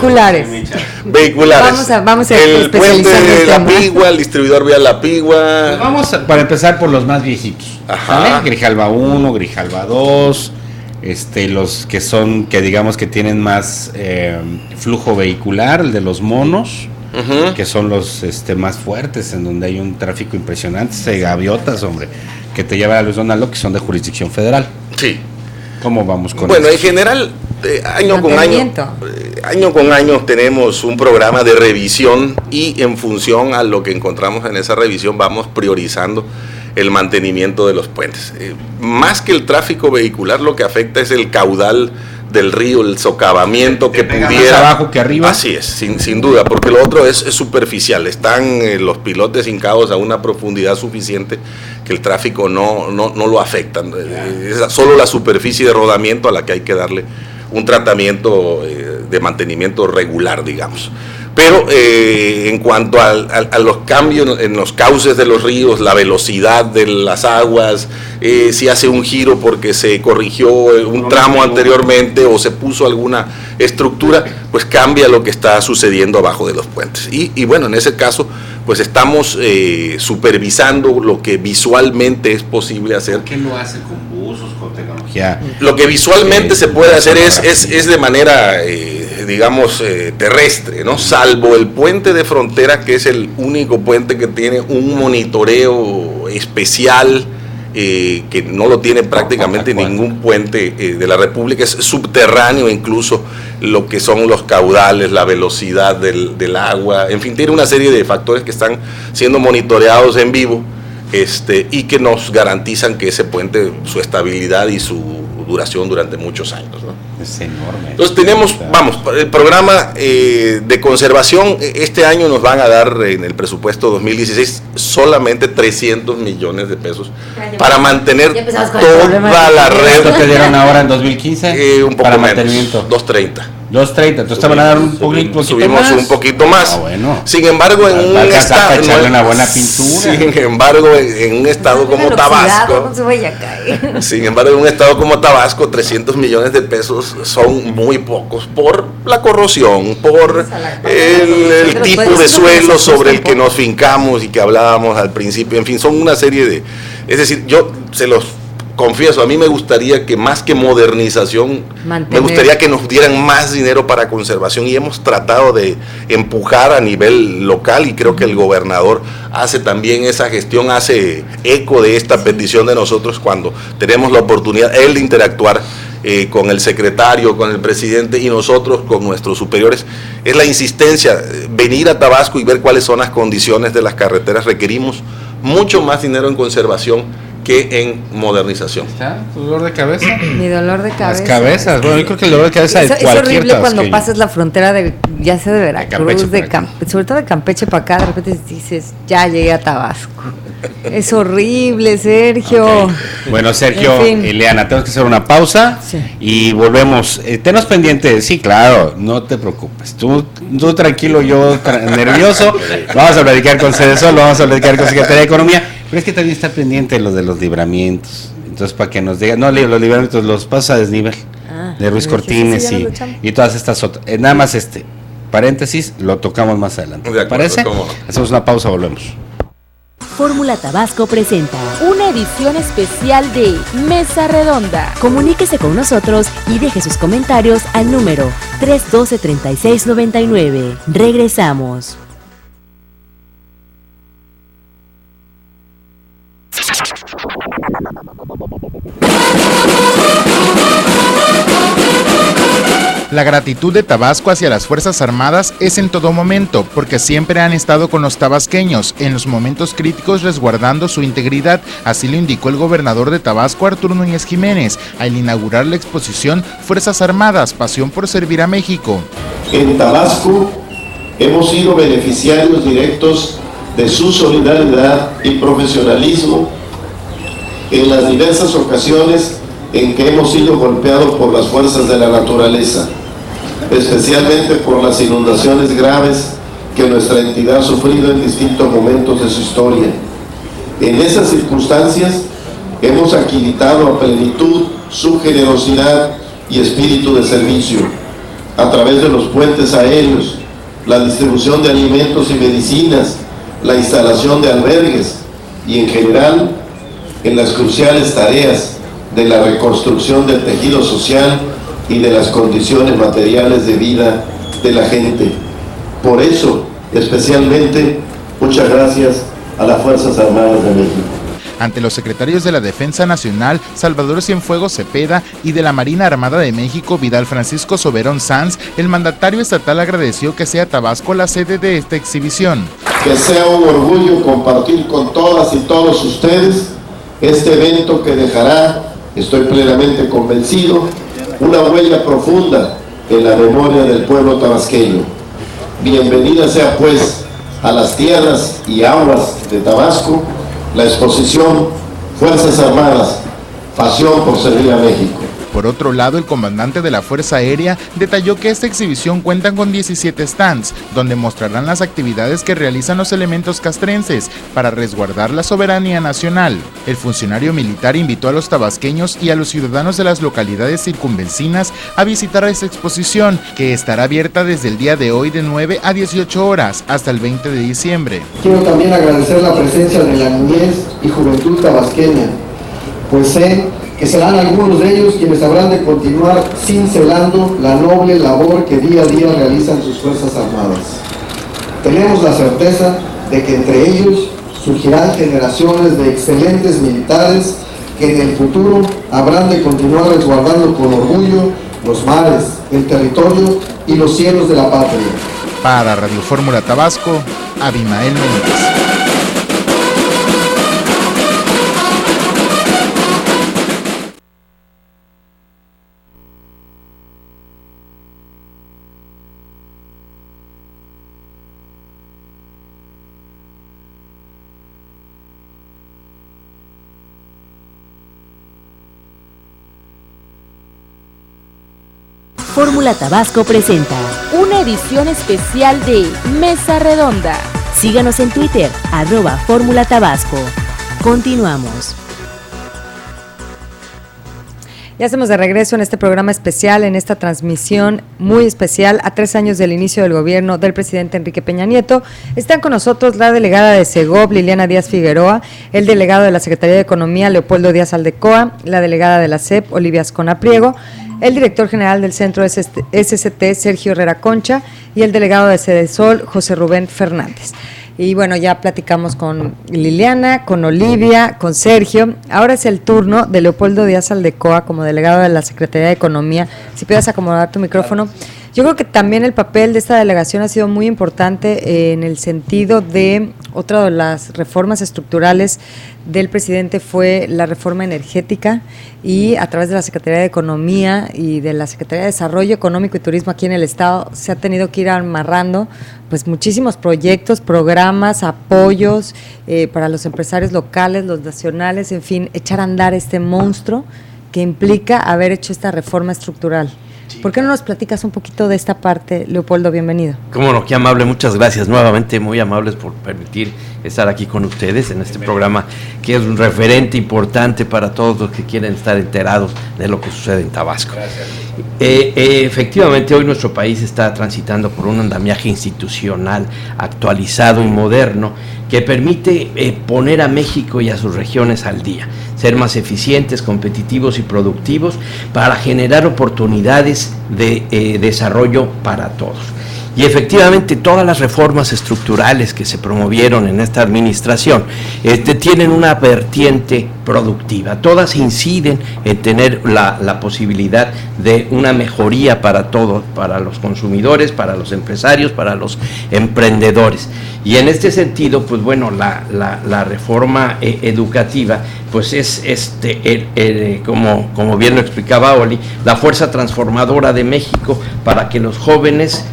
Vehiculares. Vamos a el puente de La Pigua, el distribuidor vial La Pigua. Pues vamos para empezar por los más viejitos. Grijalva 1, Grijalva 2... los que digamos que tienen más flujo vehicular, el de los monos, que son los más fuertes, en donde hay un tráfico impresionante, gaviotas, hombre, que te llevan a Luis Donaldo, que son de jurisdicción federal. Sí. ¿Cómo vamos con Bueno, eso? en general, año con año tenemos un programa de revisión y en función a lo que encontramos en esa revisión vamos priorizando el mantenimiento de los puentes. Más que el tráfico vehicular, lo que afecta es el caudal del río, el socavamiento que pudiera. Más abajo que arriba. Así es, sin duda, porque lo otro es superficial. Están los pilotes hincados a una profundidad suficiente que el tráfico no lo afecta. Es solo la superficie de rodamiento a la que hay que darle un tratamiento de mantenimiento regular, digamos. Pero en cuanto a los cambios en los cauces de los ríos, la velocidad de las aguas, si hace un giro porque se corrigió un tramo anteriormente o se puso alguna estructura, pues cambia lo que está sucediendo abajo de los puentes. Y bueno, en ese caso, pues estamos supervisando lo que visualmente es posible hacer. ¿Por qué lo hace con buzos, con tecnología? Lo que visualmente se puede hacer es de manera, digamos, terrestre, ¿no? Salvo el puente de frontera, que es el único puente que tiene un monitoreo especial, que no lo tiene prácticamente ningún puente de la República. Es subterráneo incluso lo que son los caudales, la velocidad del agua, en fin, tiene una serie de factores que están siendo monitoreados en vivo, y que nos garantizan que ese puente, su estabilidad y su duración durante muchos años, ¿no? Es enorme. Entonces tenemos, el programa de conservación, este año nos van a dar en el presupuesto 2016 solamente 300 millones de pesos para mantener toda la red. ¿Cuánto te dieron ahora en 2015? Un poco para menos, mantenimiento. 230. 230, entonces te van a dar un poquito subimos más. un poquito más. Bueno. Sin embargo, en un estado, una buena pintura. Sin embargo, en un estado como Tabasco, no se vaya a caer. sin embargo, en un estado como Tabasco, 300 millones de pesos son muy pocos por la corrosión, por el tipo de suelo sobre el que nos fincamos y que hablábamos al principio. En fin, son una serie de... Es decir, yo se los confieso, a mí me gustaría que más que modernización, me gustaría que nos dieran más dinero para conservación, y hemos tratado de empujar a nivel local, y creo que el gobernador hace también esa gestión, hace eco de esta petición de nosotros cuando tenemos la oportunidad, él de interactuar con el secretario, con el presidente y nosotros con nuestros superiores. Es la insistencia, venir a Tabasco y ver cuáles son las condiciones de las carreteras. Requerimos mucho más dinero en conservación que en modernización. ¿Está tu dolor de cabeza? Mi dolor de cabeza. Las cabezas, bueno, yo creo que el dolor de cabeza es cualquier horrible cuando tabasqueño. pasas la frontera de, ya sea de Veracruz, de Campeche, sobre todo de Campeche para acá, de repente dices, ya llegué a Tabasco. Es horrible, Sergio. Okay. Bueno, Sergio, En fin. Ileana, tenemos que hacer una pausa y volvemos. Tenos pendiente, sí, claro, no te preocupes. Tú tranquilo, yo nervioso. Vamos a platicar con Cedesol, vamos a platicar con Secretaría de Economía. Pero es que también está pendiente lo de los libramientos. Entonces, para que nos digan, no, los libramientos los pasa a desnivel de Ruiz Cortines sí, y todas estas otras. Nada más paréntesis, lo tocamos más adelante. ¿Te parece? Hacemos una pausa, volvemos. Fórmula Tabasco presenta una edición especial de Mesa Redonda. Comuníquese con nosotros y deje sus comentarios al número 312-3699. Regresamos. La gratitud de Tabasco hacia las Fuerzas Armadas es en todo momento, porque siempre han estado con los tabasqueños, en los momentos críticos resguardando su integridad, así lo indicó el gobernador de Tabasco, Arturo Núñez Jiménez, al inaugurar la exposición Fuerzas Armadas, Pasión por Servir a México. En Tabasco hemos sido beneficiarios directos de su solidaridad y profesionalismo en las diversas ocasiones en que hemos sido golpeados por las fuerzas de la naturaleza, especialmente por las inundaciones graves que nuestra entidad ha sufrido en distintos momentos de su historia. En esas circunstancias hemos aquilitado a plenitud su generosidad y espíritu de servicio a través de los puentes aéreos, la distribución de alimentos y medicinas, la instalación de albergues y en general en las cruciales tareas de la reconstrucción del tejido social y de las condiciones materiales de vida de la gente. Por eso, especialmente, muchas gracias a las Fuerzas Armadas de México. Ante los secretarios de la Defensa Nacional, Salvador Cienfuegos Cepeda, y de la Marina Armada de México, Vidal Francisco Soberón Sanz, el mandatario estatal agradeció que sea Tabasco la sede de esta exhibición. Que sea un orgullo compartir con todas y todos ustedes este evento que dejará, estoy plenamente convencido, una huella profunda en la memoria del pueblo tabasqueño. Bienvenida sea pues a las tierras y aguas de Tabasco la exposición Fuerzas Armadas, pasión por servir a México. Por otro lado, el comandante de la Fuerza Aérea detalló que esta exhibición cuenta con 17 stands, donde mostrarán las actividades que realizan los elementos castrenses para resguardar la soberanía nacional. El funcionario militar invitó a los tabasqueños y a los ciudadanos de las localidades circunvecinas a visitar esta exposición, que estará abierta desde el día de hoy de 9 a 18 horas hasta el 20 de diciembre. Quiero también agradecer la presencia de la niñez y juventud tabasqueña, pues sé que serán algunos de ellos quienes habrán de continuar cincelando la noble labor que día a día realizan sus Fuerzas Armadas. Tenemos la certeza de que entre ellos surgirán generaciones de excelentes militares que en el futuro habrán de continuar resguardando con orgullo los mares, el territorio y los cielos de la patria. Para Radio Fórmula Tabasco, Abimael Méndez. Fórmula Tabasco presenta una edición especial de Mesa Redonda. Síganos en Twitter, @Fórmula Tabasco. Continuamos. Ya estamos de regreso en este programa especial, en esta transmisión muy especial a 3 años del inicio del gobierno del presidente Enrique Peña Nieto. Están con nosotros la delegada de Segov, Liliana Díaz Figueroa, el delegado de la Secretaría de Economía, Leopoldo Díaz Aldecoa, la delegada de la SEP, Olivia Ascona Priego, el director general del Centro SST, Sergio Herrera Concha, y el delegado de Sedesol, José Rubén Fernández. Y bueno, ya platicamos con Liliana, con Olivia, con Sergio. Ahora es el turno de Leopoldo Díaz Aldecoa como delegado de la Secretaría de Economía. Si puedes acomodar tu micrófono. Yo creo que también el papel de esta delegación ha sido muy importante en el sentido de otra de las reformas estructurales del presidente fue la reforma energética, y a través de la Secretaría de Economía y de la Secretaría de Desarrollo Económico y Turismo aquí en el Estado se ha tenido que ir amarrando pues muchísimos proyectos, programas, apoyos para los empresarios locales, los nacionales, en fin, echar a andar este monstruo que implica haber hecho esta reforma estructural. ¿Por qué no nos platicas un poquito de esta parte, Leopoldo? Bienvenido. Cómo no, qué amable, muchas gracias nuevamente, muy amables por permitir estar aquí con ustedes en este programa que es un referente importante para todos los que quieren estar enterados de lo que sucede en Tabasco. Efectivamente, hoy nuestro país está transitando por un andamiaje institucional actualizado y moderno que permite poner a México y a sus regiones al día, ser más eficientes, competitivos y productivos para generar oportunidades de desarrollo para todos. Y efectivamente todas las reformas estructurales que se promovieron en esta administración tienen una vertiente productiva, todas inciden en tener la posibilidad de una mejoría para todos, para los consumidores, para los empresarios, para los emprendedores. Y en este sentido, pues bueno, la reforma educativa, pues es como bien lo explicaba Oli, la fuerza transformadora de México para que los jóvenes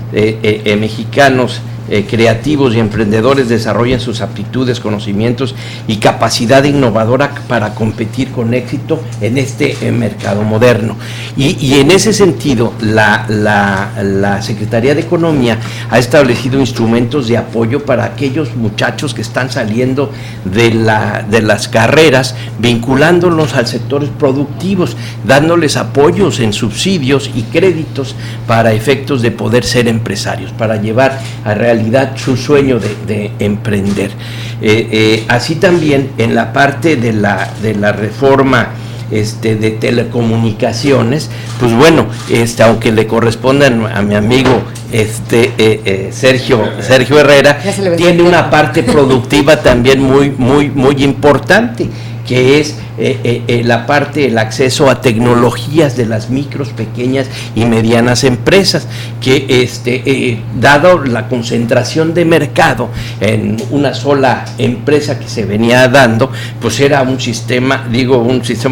mexicanos creativos y emprendedores desarrollen sus aptitudes, conocimientos y capacidad innovadora para competir con éxito en este mercado moderno. Y en ese sentido, la Secretaría de Economía ha establecido instrumentos de apoyo para aquellos muchachos que están saliendo de las carreras, vinculándolos al sectores productivos, dándoles apoyos en subsidios y créditos para efectos de poder ser empresarios, para llevar a realidad su sueño de emprender. Así también en la parte de la reforma de telecomunicaciones, pues bueno, aunque le correspondan a mi amigo Sergio Herrera, tiene una parte productiva también muy importante, que es la parte, el acceso a tecnologías de las micros, pequeñas y medianas empresas, que dado la concentración de mercado en una sola empresa que se venía dando, pues era un sistema de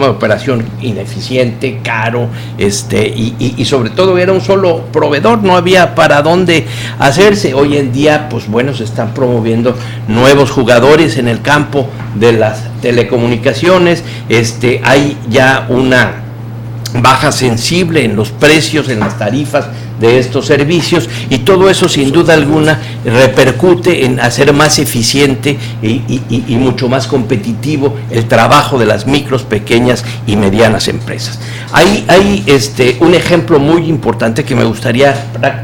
operación ineficiente, caro, y sobre todo era un solo proveedor, no había para dónde hacerse. Hoy en día, pues bueno, se están promoviendo nuevos jugadores en el campo de las telecomunicaciones, hay ya una baja sensible en los precios, en las tarifas de estos servicios, y todo eso sin duda alguna repercute en hacer más eficiente y mucho más competitivo el trabajo de las micros, pequeñas y medianas empresas. Hay un ejemplo muy importante que me gustaría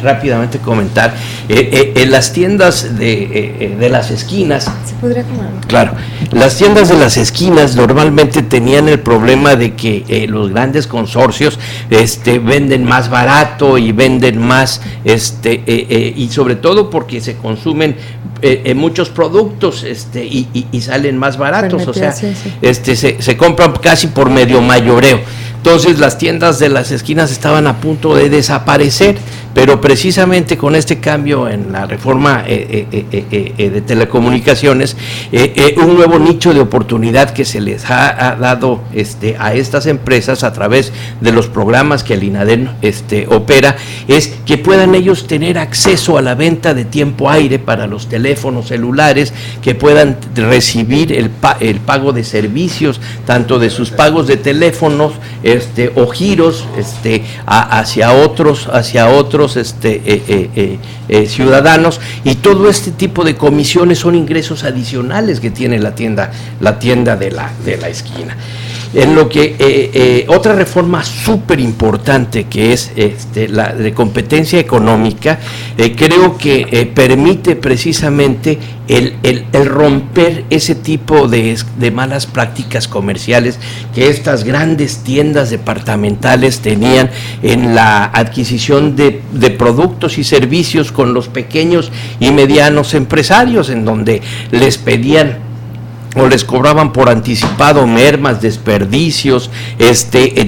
rápidamente comentar. En las tiendas de las esquinas, ¿se podría comer? Claro, las tiendas de las esquinas normalmente tenían el problema de que los grandes consorcios venden más barato y venden más, y sobre todo porque se consumen muchos productos y salen más baratos, o sea, se compran casi por medio mayoreo. Entonces las tiendas de las esquinas estaban a punto de desaparecer, pero precisamente con este cambio en la reforma de telecomunicaciones, un nuevo nicho de oportunidad que se les ha dado a estas empresas a través de los programas que el INADEM opera, es que puedan ellos tener acceso a la venta de tiempo aire para los teléfonos celulares, que puedan recibir el pago de servicios, tanto de sus pagos de teléfonos o giros hacia otros ciudadanos, y todo este tipo de comisiones son ingresos adicionales que tiene la tienda de la esquina. En lo que otra reforma súper importante, que es la de competencia económica, creo que permite precisamente el romper ese tipo de malas prácticas comerciales que estas grandes tiendas departamentales tenían en la adquisición de productos y servicios con los pequeños y medianos empresarios, en donde les pedían o les cobraban por anticipado mermas, desperdicios,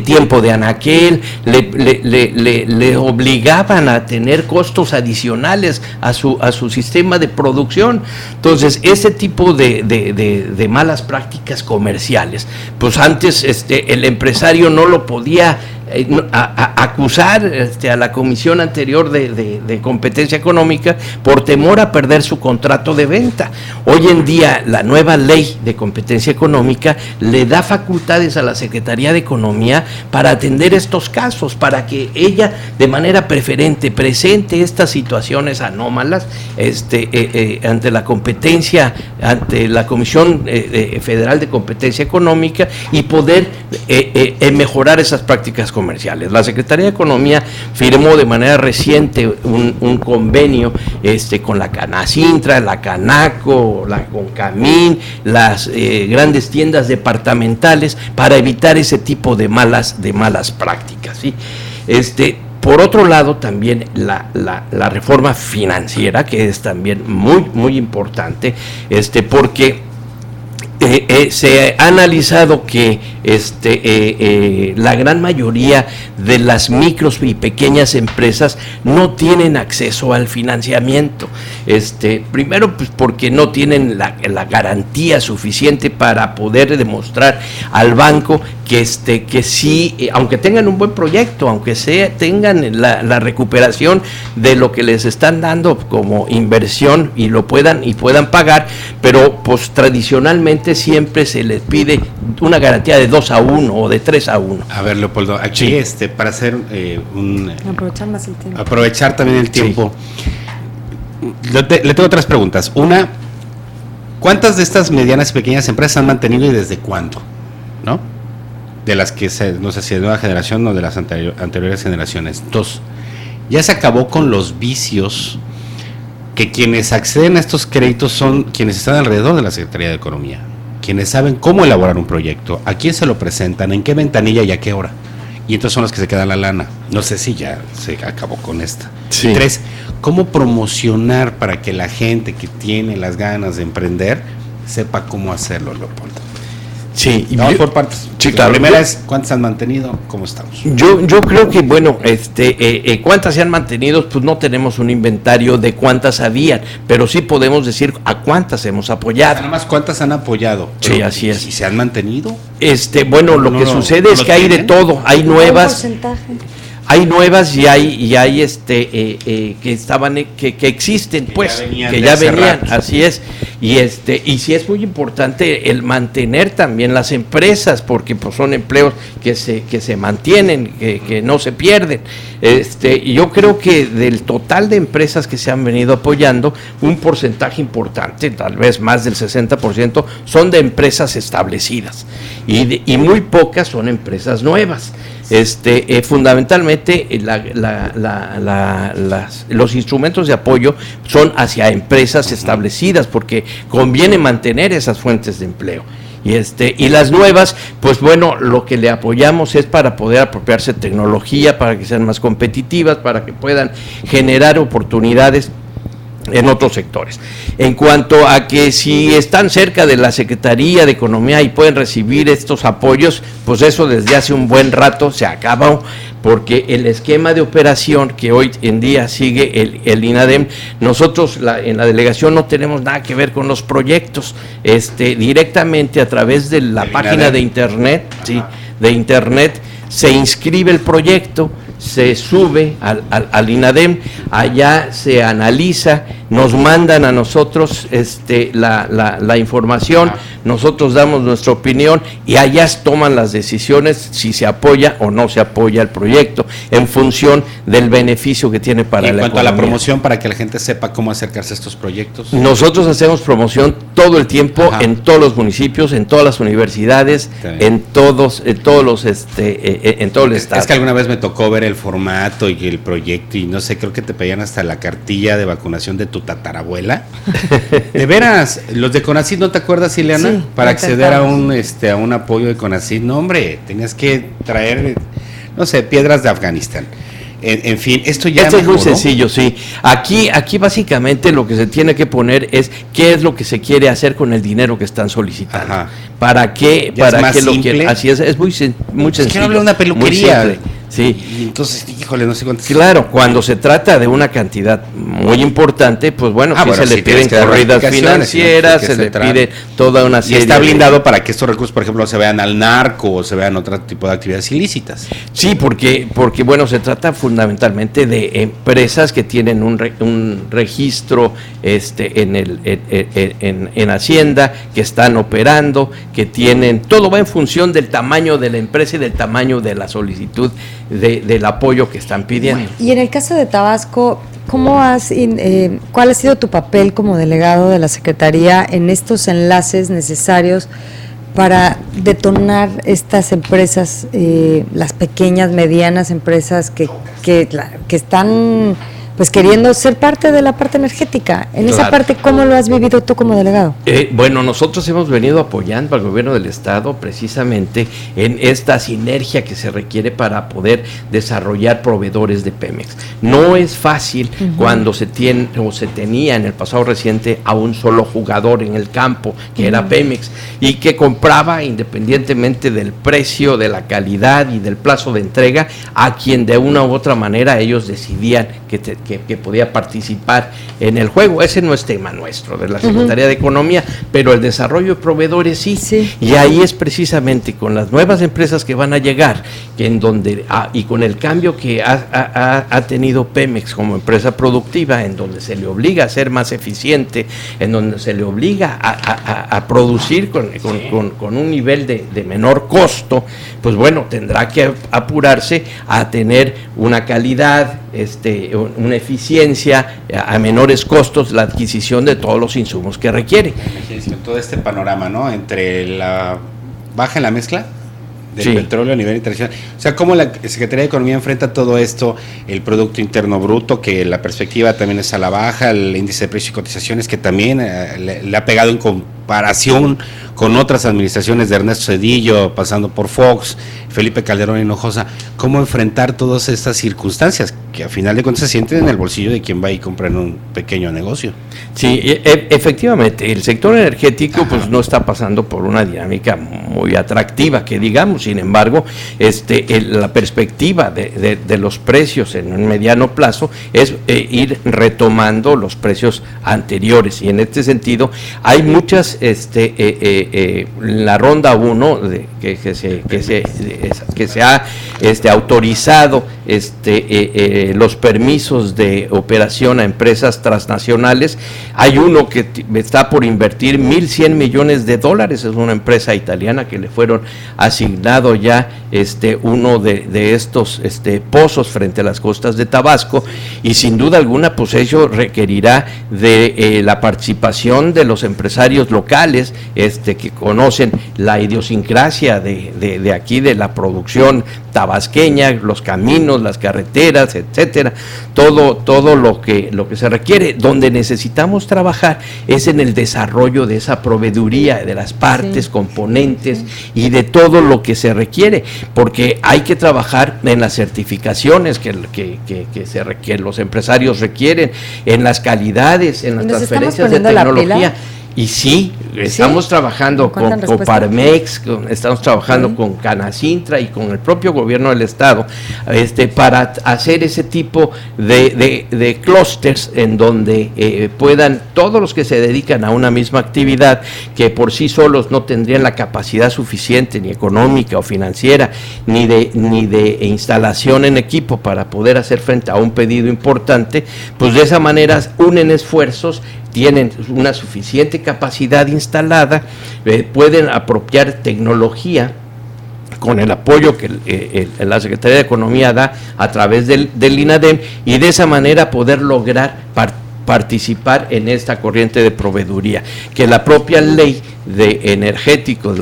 tiempo de anaquel, le obligaban a tener costos adicionales a su sistema de producción. Entonces, ese tipo de malas prácticas comerciales, pues antes el empresario no lo podía acusar a la comisión anterior de competencia económica por temor a perder su contrato de venta. Hoy en día la nueva ley de competencia económica le da facultades a la Secretaría de Economía para atender estos casos, para que ella de manera preferente presente estas situaciones anómalas ante la competencia, ante la Comisión Federal de Competencia Económica, y poder mejorar esas prácticas comerciales. La Secretaría de Economía firmó de manera reciente un convenio con la Canacintra, la Canaco, la Concamín, las grandes tiendas departamentales, para evitar ese tipo de malas prácticas, ¿sí? Por otro lado, también la reforma financiera, que es también muy, muy importante, porque se ha analizado que la gran mayoría de las micros y pequeñas empresas no tienen acceso al financiamiento. Primero, pues porque no tienen la garantía suficiente para poder demostrar al banco que sí, aunque tengan un buen proyecto, aunque tengan la recuperación de lo que les están dando como inversión y puedan pagar, pero pues tradicionalmente siempre se les pide una garantía de 2-1 o de 3-1. A ver, Leopoldo, aquí sí. Para hacer aprovechar más el tiempo. Aprovechar también el tiempo. Sí. Le tengo otras preguntas. Una, ¿cuántas de estas medianas y pequeñas empresas han mantenido y desde cuándo? ¿No? De las que no sé si de nueva generación o de las anteriores generaciones. Dos, ya se acabó con los vicios que quienes acceden a estos créditos son quienes están alrededor de la Secretaría de Economía, quienes saben cómo elaborar un proyecto, a quién se lo presentan, en qué ventanilla y a qué hora. Y entonces son los que se quedan la lana. No sé si ya se acabó con esta. Sí. Y tres, ¿cómo promocionar para que la gente que tiene las ganas de emprender sepa cómo hacerlo, Leopoldo? Sí, vamos por partes. Sí, La claro. primera es, ¿cuántas han mantenido? ¿Cómo estamos? Yo creo que, bueno, ¿cuántas se han mantenido? Pues no tenemos un inventario de cuántas habían, pero sí podemos decir a cuántas hemos apoyado. Nada más, ¿cuántas han apoyado? Sí, así es. ¿Y se han mantenido? Bueno, lo que sucede es que hay de todo, hay nuevas. Hay nuevas y hay que estaban que existen, pues, que ya venían, así es. Y sí es muy importante el mantener también las empresas, porque pues son empleos que se mantienen, que no se pierden. Y yo creo que del total de empresas que se han venido apoyando, un porcentaje importante, tal vez más del 60%, son de empresas establecidas y muy pocas son empresas nuevas. Fundamentalmente los instrumentos de apoyo son hacia empresas establecidas, porque conviene mantener esas fuentes de empleo. Y las nuevas, pues bueno, lo que le apoyamos es para poder apropiarse de tecnología, para que sean más competitivas, para que puedan generar oportunidades en otros sectores. En cuanto a que si están cerca de la Secretaría de Economía y pueden recibir estos apoyos, pues eso desde hace un buen rato se acabó, porque el esquema de operación que hoy en día sigue el INADEM, nosotros en la delegación no tenemos nada que ver con los proyectos, directamente a través de la página de internet, se inscribe el proyecto, se sube al INADEM, allá se analiza, nos mandan a nosotros la información, nosotros damos nuestra opinión y allá toman las decisiones si se apoya o no se apoya el proyecto en función del beneficio que tiene para la economía. En cuanto a la promoción, para que la gente sepa cómo acercarse a estos proyectos. Nosotros hacemos promoción todo el tiempo, en todos los municipios, en todas las universidades, en todo el estado. Es que alguna vez me tocó ver el formato y el proyecto y no sé, creo que te pedían hasta la cartilla de vacunación de tu tatarabuela. De veras, los de CONACYT, ¿no te acuerdas, Ileana? Sí, para acceder a un apoyo de CONACYT, no hombre, tenías que traer, no sé, piedras de Afganistán. En fin, esto ya es muy sencillo, sí. Aquí básicamente lo que se tiene que poner es qué es lo que se quiere hacer con el dinero que están solicitando. Ajá. ¿Para qué? ¿Ya ¿Para es qué más lo simple? quieren? Así es muy sencillo. Es que hablo de una peluquería. Sí. Y entonces, híjole, no sé cuántas. Claro, cuando se trata de una cantidad muy importante, pues bueno, se le piden corridas financieras, se le pide toda una serie. Y está blindado para que estos recursos, por ejemplo, se vean al narco o se vean otro tipo de actividades ilícitas. Sí, porque bueno, se trata fundamentalmente de empresas que tienen un registro en Hacienda, que están operando, que tienen, todo va en función del tamaño de la empresa y del tamaño de la solicitud del apoyo que están pidiendo. Y en el caso de Tabasco, ¿cuál ha sido tu papel como delegado de la Secretaría en estos enlaces necesarios para detonar estas empresas, las pequeñas, medianas empresas que están pues queriendo ser parte de la parte energética? En esa parte, ¿cómo lo has vivido tú como delegado? Bueno, nosotros hemos venido apoyando al gobierno del estado precisamente en esta sinergia que se requiere para poder desarrollar proveedores de Pemex. No es fácil cuando se tiene o se tenía en el pasado reciente a un solo jugador en el campo, que era Pemex, y que compraba independientemente del precio, de la calidad y del plazo de entrega a quien de una u otra manera ellos decidían que podía participar en el juego. Ese no es tema nuestro, de la Secretaría de Economía, pero el desarrollo de proveedores sí. Y ahí es precisamente con las nuevas empresas que van a llegar, que en donde y con el cambio que ha tenido Pemex como empresa productiva, en donde se le obliga a ser más eficiente, en donde se le obliga a producir con un nivel de menor costo, pues bueno, tendrá que apurarse a tener una calidad, una eficiencia, a menores costos, la adquisición de todos los insumos que requiere. Todo este panorama, ¿no? Entre la baja en la mezcla del petróleo a nivel internacional. O sea, cómo la Secretaría de Economía enfrenta todo esto, el Producto Interno Bruto, que la perspectiva también es a la baja, el índice de precios y cotizaciones, que también le ha pegado comparación con otras administraciones de Ernesto Zedillo, pasando por Fox, Felipe Calderón Hinojosa, cómo enfrentar todas estas circunstancias que a final de cuentas se sienten en el bolsillo de quien va y compra en un pequeño negocio. Sí, efectivamente, el sector energético pues no está pasando por una dinámica muy atractiva, que digamos. Sin embargo, la perspectiva de los precios en un mediano plazo es ir retomando los precios anteriores, y en este sentido hay muchas, la ronda 1 que se ha autorizado los permisos de operación a empresas transnacionales. Hay uno que está por invertir $1,100 millones, es una empresa italiana que le fueron asignado ya uno de estos pozos frente a las costas de Tabasco, y sin duda alguna pues ello requerirá de la participación de los empresarios locales que conocen la idiosincrasia de aquí, de la producción tabasqueña, los caminos, las carreteras, etcétera, todo lo que se requiere. Donde necesitamos trabajar es en el desarrollo de esa proveeduría, de las partes, componentes y de todo lo que se requiere, porque hay que trabajar en las certificaciones que los empresarios requieren, en las calidades, en las transferencias de tecnología. Y sí, estamos trabajando con Coparmex, estamos trabajando con Canacintra y con el propio gobierno del estado, para hacer ese tipo de clústeres en donde puedan todos los que se dedican a una misma actividad, que por sí solos no tendrían la capacidad suficiente, ni económica o financiera, ni de instalación en equipo para poder hacer frente a un pedido importante, pues de esa manera unen esfuerzos, tienen una suficiente capacidad instalada, pueden apropiar tecnología con el apoyo que la Secretaría de Economía da a través del INADEM, y de esa manera poder lograr participar en esta corriente de proveeduría, que la propia ley de energéticos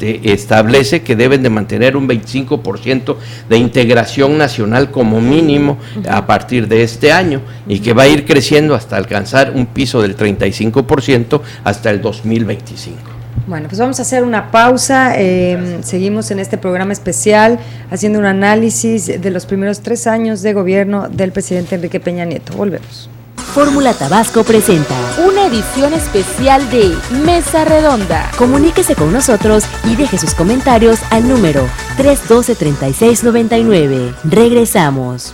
establece que deben de mantener un 25% de integración nacional como mínimo a partir de este año, y que va a ir creciendo hasta alcanzar un piso del 35% hasta el 2025. Bueno, pues vamos a hacer una pausa, seguimos en este programa especial haciendo un análisis de los primeros 3 años de gobierno del presidente Enrique Peña Nieto. Volvemos. Fórmula Tabasco presenta una edición especial de Mesa Redonda. Comuníquese con nosotros y deje sus comentarios al número 312-3699. Regresamos.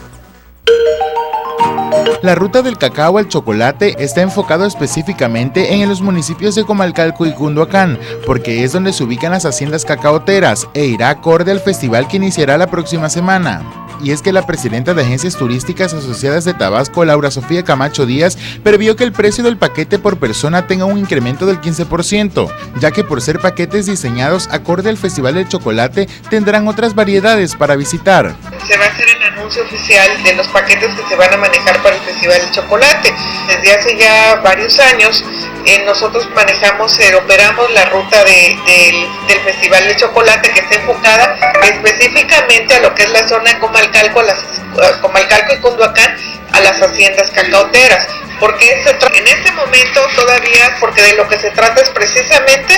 La ruta del cacao al chocolate está enfocado específicamente en los municipios de Comalcalco y Cunduacán, porque es donde se ubican las haciendas cacaoteras e irá acorde al festival que iniciará la próxima semana. Y es que la presidenta de Agencias Turísticas Asociadas de Tabasco, Laura Sofía Camacho Díaz, previó que el precio del paquete por persona tenga un incremento del 15%, ya que por ser paquetes diseñados acorde al Festival del Chocolate, tendrán otras variedades para visitar. Se va a hacer el anuncio oficial de los paquetes que se van a manejar para el Festival del Chocolate. Desde hace ya varios años nosotros operamos la ruta del Festival del Chocolate, que está enfocada específicamente a lo que es la zona de Comalcalco y Cunduacán, a las haciendas cacaoteras. Porque en este momento todavía, porque de lo que se trata es precisamente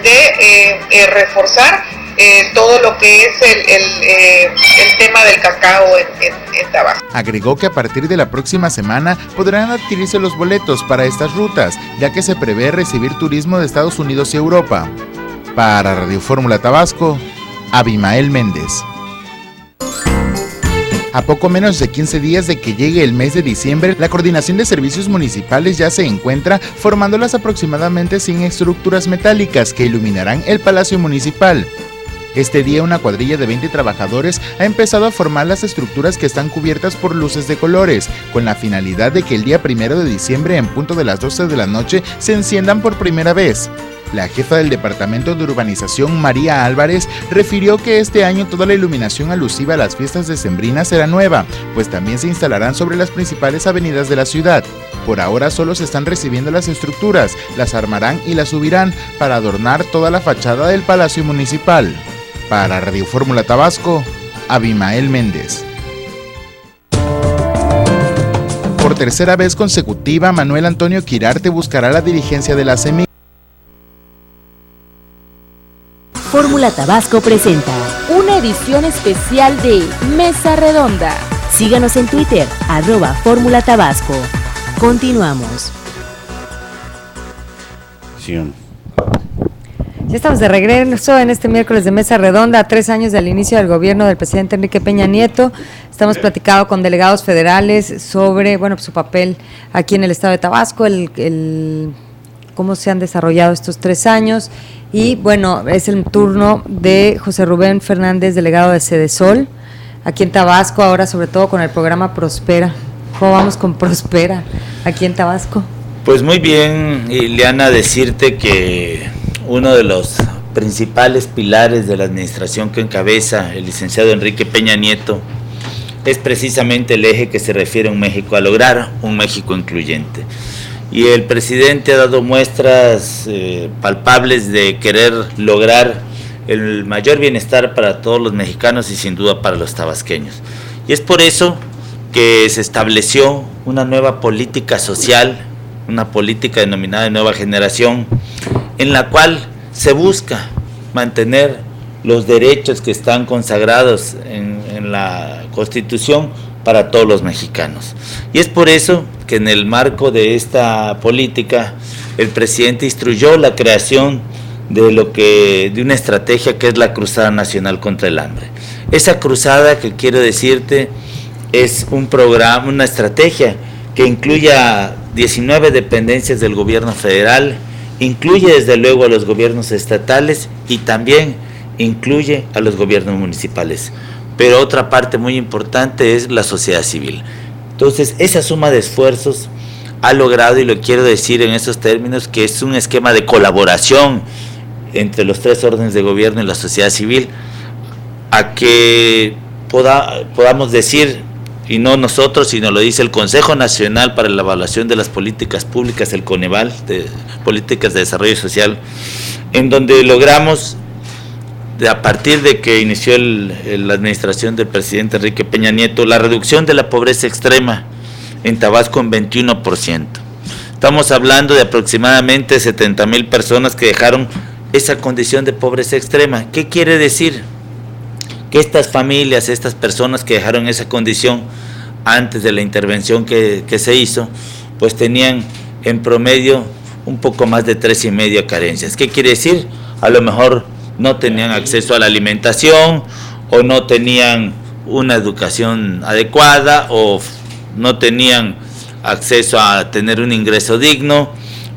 de reforzar todo lo que es el tema del cacao en Tabasco. Agregó que a partir de la próxima semana podrán adquirirse los boletos para estas rutas, ya que se prevé recibir turismo de Estados Unidos y Europa. Para Radio Fórmula Tabasco, Abimael Méndez. A poco menos de 15 días de que llegue el mes de diciembre, la Coordinación de Servicios Municipales ya se encuentra formando las aproximadamente 100 estructuras metálicas que iluminarán el Palacio Municipal. Este día una cuadrilla de 20 trabajadores ha empezado a formar las estructuras que están cubiertas por luces de colores, con la finalidad de que el día 1 de diciembre en punto de las 12 de la noche se enciendan por primera vez. La jefa del Departamento de Urbanización, María Álvarez, refirió que este año toda la iluminación alusiva a las fiestas decembrinas será nueva, pues también se instalarán sobre las principales avenidas de la ciudad. Por ahora solo se están recibiendo las estructuras, las armarán y las subirán para adornar toda la fachada del Palacio Municipal. Para Radio Fórmula Tabasco, Abimael Méndez. Por tercera vez consecutiva, Manuel Antonio Quirarte buscará la dirigencia de la CEMIC. Fórmula Tabasco presenta una edición especial de Mesa Redonda. Síganos en Twitter, @Fórmula Tabasco. Continuamos. Ya estamos de regreso en este miércoles de Mesa Redonda, a 3 años del inicio del gobierno del presidente Enrique Peña Nieto. Estamos platicando con delegados federales sobre, su papel aquí en el estado de Tabasco, cómo se han desarrollado estos 3 años. Y es el turno de José Rubén Fernández, delegado de Cedesol, aquí en Tabasco, ahora sobre todo con el programa Prospera. ¿Cómo vamos con Prospera aquí en Tabasco? Pues muy bien, Ileana, decirte que uno de los principales pilares de la administración que encabeza el licenciado Enrique Peña Nieto es precisamente el eje que se refiere a un México, a lograr un México incluyente. Y el presidente ha dado muestras palpables de querer lograr el mayor bienestar para todos los mexicanos y sin duda para los tabasqueños. Y es por eso que se estableció una nueva política social, una política denominada de nueva generación, en la cual se busca mantener los derechos que están consagrados en la Constitución para todos los mexicanos. Y es por eso que en el marco de esta política el presidente instruyó la creación de una estrategia que es la Cruzada Nacional contra el Hambre. Esa cruzada, que quiero decirte, es un programa, una estrategia que incluye a 19 dependencias del gobierno federal, incluye desde luego a los gobiernos estatales y también incluye a los gobiernos municipales. Pero otra parte muy importante es la sociedad civil. Entonces, esa suma de esfuerzos ha logrado, y lo quiero decir en estos términos, que es un esquema de colaboración entre los 3 órdenes de gobierno y la sociedad civil, a que podamos decir, y no nosotros, sino lo dice el Consejo Nacional para la Evaluación de las Políticas Públicas, el Coneval, de Políticas de Desarrollo Social, en donde logramos, a partir de que inició la administración del presidente Enrique Peña Nieto, la reducción de la pobreza extrema en Tabasco en 21%. Estamos hablando de aproximadamente 70,000 personas que dejaron esa condición de pobreza extrema. ¿Qué quiere decir? Que estas familias, estas personas que dejaron esa condición antes de la intervención que se hizo, pues tenían en promedio un poco más de 3,5 carencias. ¿Qué quiere decir? A lo mejor no tenían acceso a la alimentación, o no tenían una educación adecuada, o no tenían acceso a tener un ingreso digno,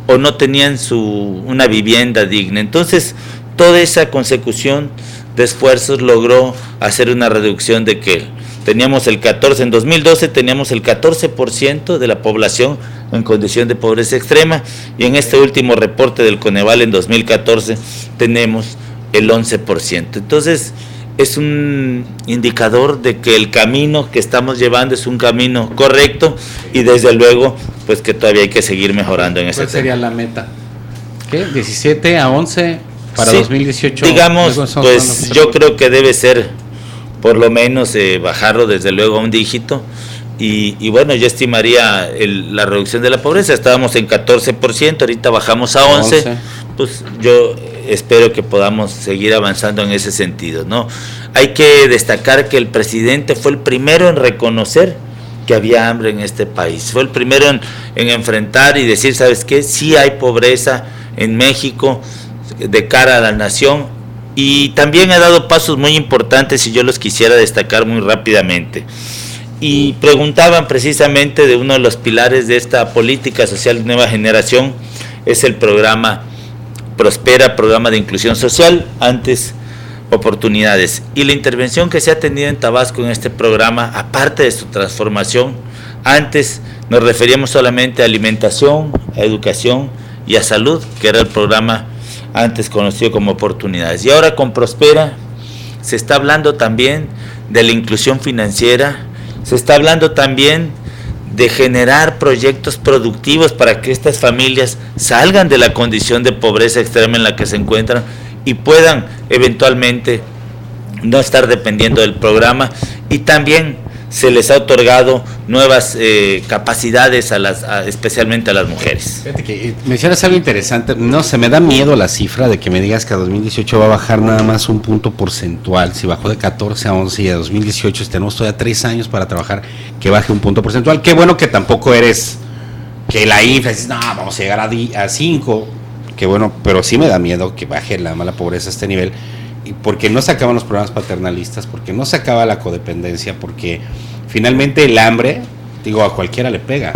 o no tenían una vivienda digna. Entonces, toda esa consecución de esfuerzos logró hacer una reducción de que teníamos en 2012 teníamos el 14% de la población en condición de pobreza extrema, y en este último reporte del Coneval en 2014 tenemos el 11%. Entonces, es un indicador de que el camino que estamos llevando es un camino correcto, y desde luego, pues que todavía hay que seguir mejorando en ese tema. ¿Cuál sería la meta? ¿Qué? ¿17 a 11 para 2018? Digamos, pues yo creo que debe ser por lo menos bajarlo desde luego a un dígito, y yo estimaría la reducción de la pobreza. Estábamos en 14%, ahorita bajamos a 11%, pues yo espero que podamos seguir avanzando en ese sentido, ¿no? Hay que destacar que el presidente fue el primero en reconocer que había hambre en este país, fue el primero en enfrentar y decir, ¿sabes qué? Sí hay pobreza en México de cara a la nación, y también ha dado pasos muy importantes y yo los quisiera destacar muy rápidamente. Y preguntaban precisamente de uno de los pilares de esta política social de nueva generación, es el programa Prospera, programa de inclusión social, antes oportunidades. Y la intervención que se ha tenido en Tabasco en este programa, aparte de su transformación, antes nos referíamos solamente a alimentación, a educación y a salud, que era el programa antes conocido como oportunidades. Y ahora con Prospera se está hablando también de la inclusión financiera, se está hablando también de generar proyectos productivos para que estas familias salgan de la condición de pobreza extrema en la que se encuentran y puedan eventualmente no estar dependiendo del programa, y también se les ha otorgado nuevas capacidades especialmente a las mujeres. Fíjate que mencionas algo interesante. No, se me da miedo la cifra de que me digas que a 2018 va a bajar nada más un punto porcentual. Si bajó de 14 a 11 y a 2018 tenemos todavía 3 años para trabajar, que baje un punto porcentual. Qué bueno que tampoco eres que la infla, dices, no, vamos a llegar a 5. Qué bueno, pero sí me da miedo que baje la mala pobreza a este nivel. Y porque no se acaban los programas paternalistas, porque no se acaba la codependencia, porque finalmente el hambre, digo, a cualquiera le pega,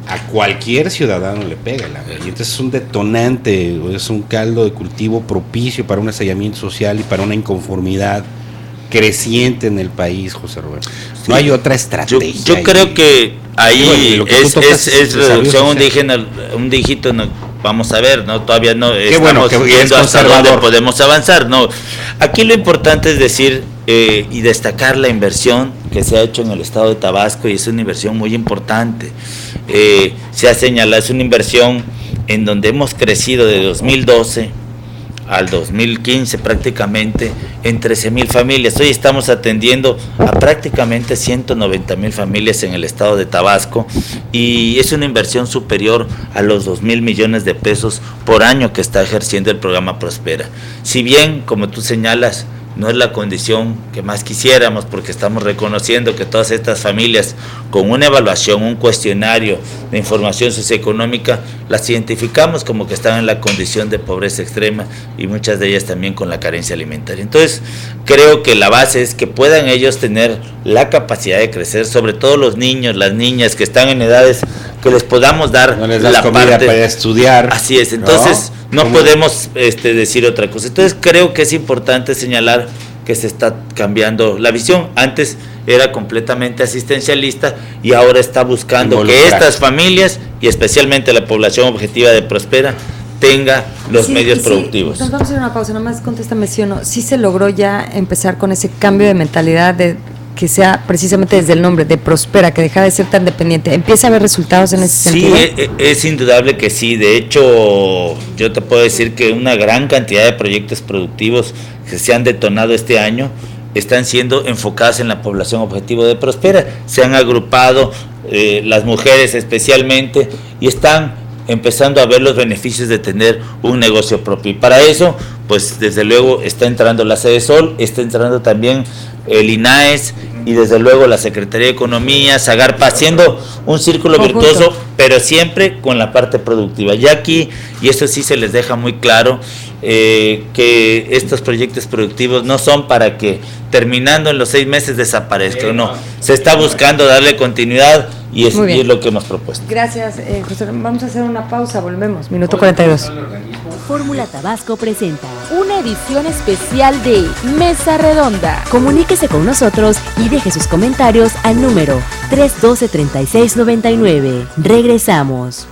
a cualquier ciudadano le pega el hambre, y entonces es un detonante, es un caldo de cultivo propicio para un estallamiento social y para una inconformidad creciente en el país, José Roberto. No hay otra estrategia. Yo creo que ahí es reducción un dígito, no. Vamos a ver, ¿no? Todavía no estamos viendo hasta dónde podemos avanzar, ¿no? Aquí lo importante es decir y destacar la inversión que se ha hecho en el estado de Tabasco, y es una inversión muy importante. Se ha señalado, es una inversión en donde hemos crecido de 2012 al 2015 prácticamente en 13,000 familias. Hoy estamos atendiendo a prácticamente 190,000 familias en el estado de Tabasco, y es una inversión superior a los 2,000 millones de pesos por año que está ejerciendo el programa Prospera. Si bien, como tú señalas, no es la condición que más quisiéramos, porque estamos reconociendo que todas estas familias, con una evaluación, un cuestionario de información socioeconómica, las identificamos como que están en la condición de pobreza extrema, y muchas de ellas también con la carencia alimentaria. Entonces, creo que la base es que puedan ellos tener la capacidad de crecer, sobre todo los niños, las niñas que están en edades que les podamos dar la comida para estudiar. Así es, entonces no podemos decir otra cosa. Entonces creo que es importante señalar que se está cambiando la visión. Antes era completamente asistencialista y ahora está buscando que estas familias, y especialmente la población objetiva de Prospera, tenga los medios productivos. Entonces vamos a hacer una pausa, nomás contéstame sí o no. ¿Sí se logró ya empezar con ese cambio de mentalidad de que sea precisamente desde el nombre de Prospera, que deja de ser tan dependiente? ¿Empieza a haber resultados en ese sentido? Sí, es indudable que sí. De hecho, yo te puedo decir que una gran cantidad de proyectos productivos que se han detonado este año están siendo enfocadas en la población objetivo de Prospera. Se han agrupado las mujeres especialmente, y están empezando a ver los beneficios de tener un negocio propio. Y para eso, pues desde luego está entrando la Sedesol, está entrando también el INAES, y desde luego la Secretaría de Economía, Zagarpa, haciendo un círculo virtuoso, pero siempre con la parte productiva. Ya aquí, y esto sí se les deja muy claro, que estos proyectos productivos no son para que terminando en los 6 meses desaparezcan, no. Se está buscando darle continuidad, y es lo que hemos propuesto. Gracias, José. Vamos a hacer una pausa, volvemos. Minuto 42. Fórmula Tabasco presenta una edición especial de Mesa Redonda. Comuníquese con nosotros y deje sus comentarios al número 312-3699. Regresamos.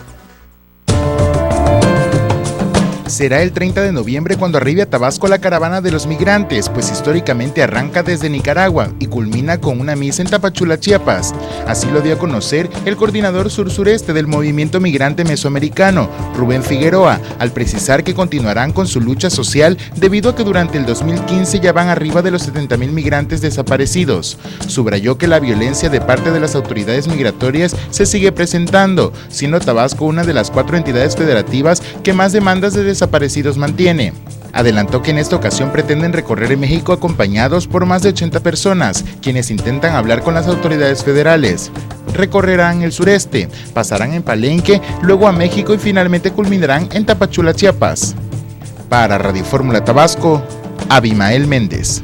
Será el 30 de noviembre cuando arribe a Tabasco la caravana de los migrantes, pues históricamente arranca desde Nicaragua y culmina con una misa en Tapachula, Chiapas. Así lo dio a conocer el coordinador sur-sureste del movimiento migrante mesoamericano, Rubén Figueroa, al precisar que continuarán con su lucha social debido a que durante el 2015 ya van arriba de los 70,000 migrantes desaparecidos. Subrayó que la violencia de parte de las autoridades migratorias se sigue presentando, siendo Tabasco una de las 4 entidades federativas que más demandas de desaparecidos mantiene. Adelantó que en esta ocasión pretenden recorrer México acompañados por más de 80 personas, quienes intentan hablar con las autoridades federales. Recorrerán el sureste, pasarán en Palenque, luego a México y finalmente culminarán en Tapachula, Chiapas. Para Radio Fórmula Tabasco, Abimael Méndez.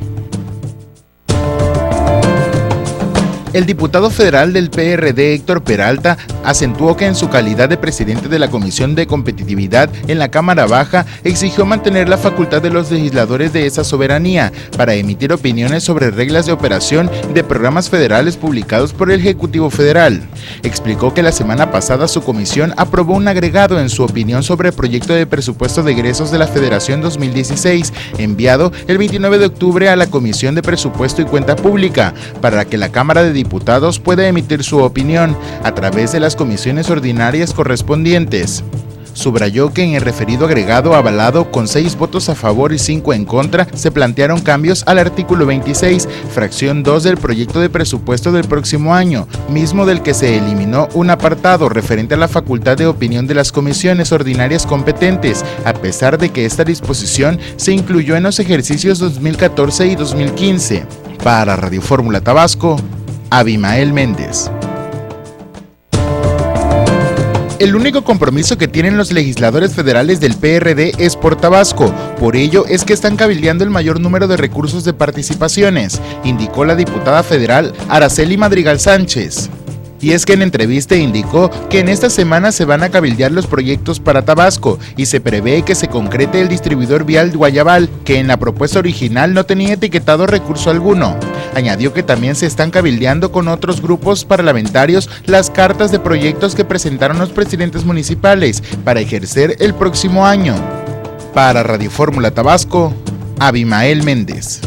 El diputado federal del PRD, Héctor Peralta, acentuó que en su calidad de presidente de la Comisión de Competitividad en la Cámara Baja, exigió mantener la facultad de los legisladores de esa soberanía para emitir opiniones sobre reglas de operación de programas federales publicados por el Ejecutivo Federal. Explicó que la semana pasada su comisión aprobó un agregado en su opinión sobre el proyecto de presupuesto de egresos de la Federación 2016, enviado el 29 de octubre a la Comisión de Presupuesto y Cuenta Pública, para que la Cámara de Diputados pueda emitir su opinión a través de las comisiones ordinarias correspondientes. subrayó que en el referido agregado avalado con 6 votos a favor y 5 en contra, se plantearon cambios al artículo 26, fracción 2 del proyecto de presupuesto del próximo año, mismo del que se eliminó un apartado referente a la facultad de opinión de las comisiones ordinarias competentes, a pesar de que esta disposición se incluyó en los ejercicios 2014 y 2015. Para Radio Fórmula Tabasco, Abimael Méndez. El único compromiso que tienen los legisladores federales del PRD es por Tabasco, por ello es que están cabildeando el mayor número de recursos de participaciones, indicó la diputada federal Araceli Madrigal Sánchez. Y es que en entrevista indicó que en esta semana se van a cabildear los proyectos para Tabasco y se prevé que se concrete el distribuidor vial Guayabal, que en la propuesta original no tenía etiquetado recurso alguno. Añadió que también se están cabildeando con otros grupos parlamentarios las cartas de proyectos que presentaron los presidentes municipales para ejercer el próximo año. Para Radio Fórmula Tabasco, Abimael Méndez.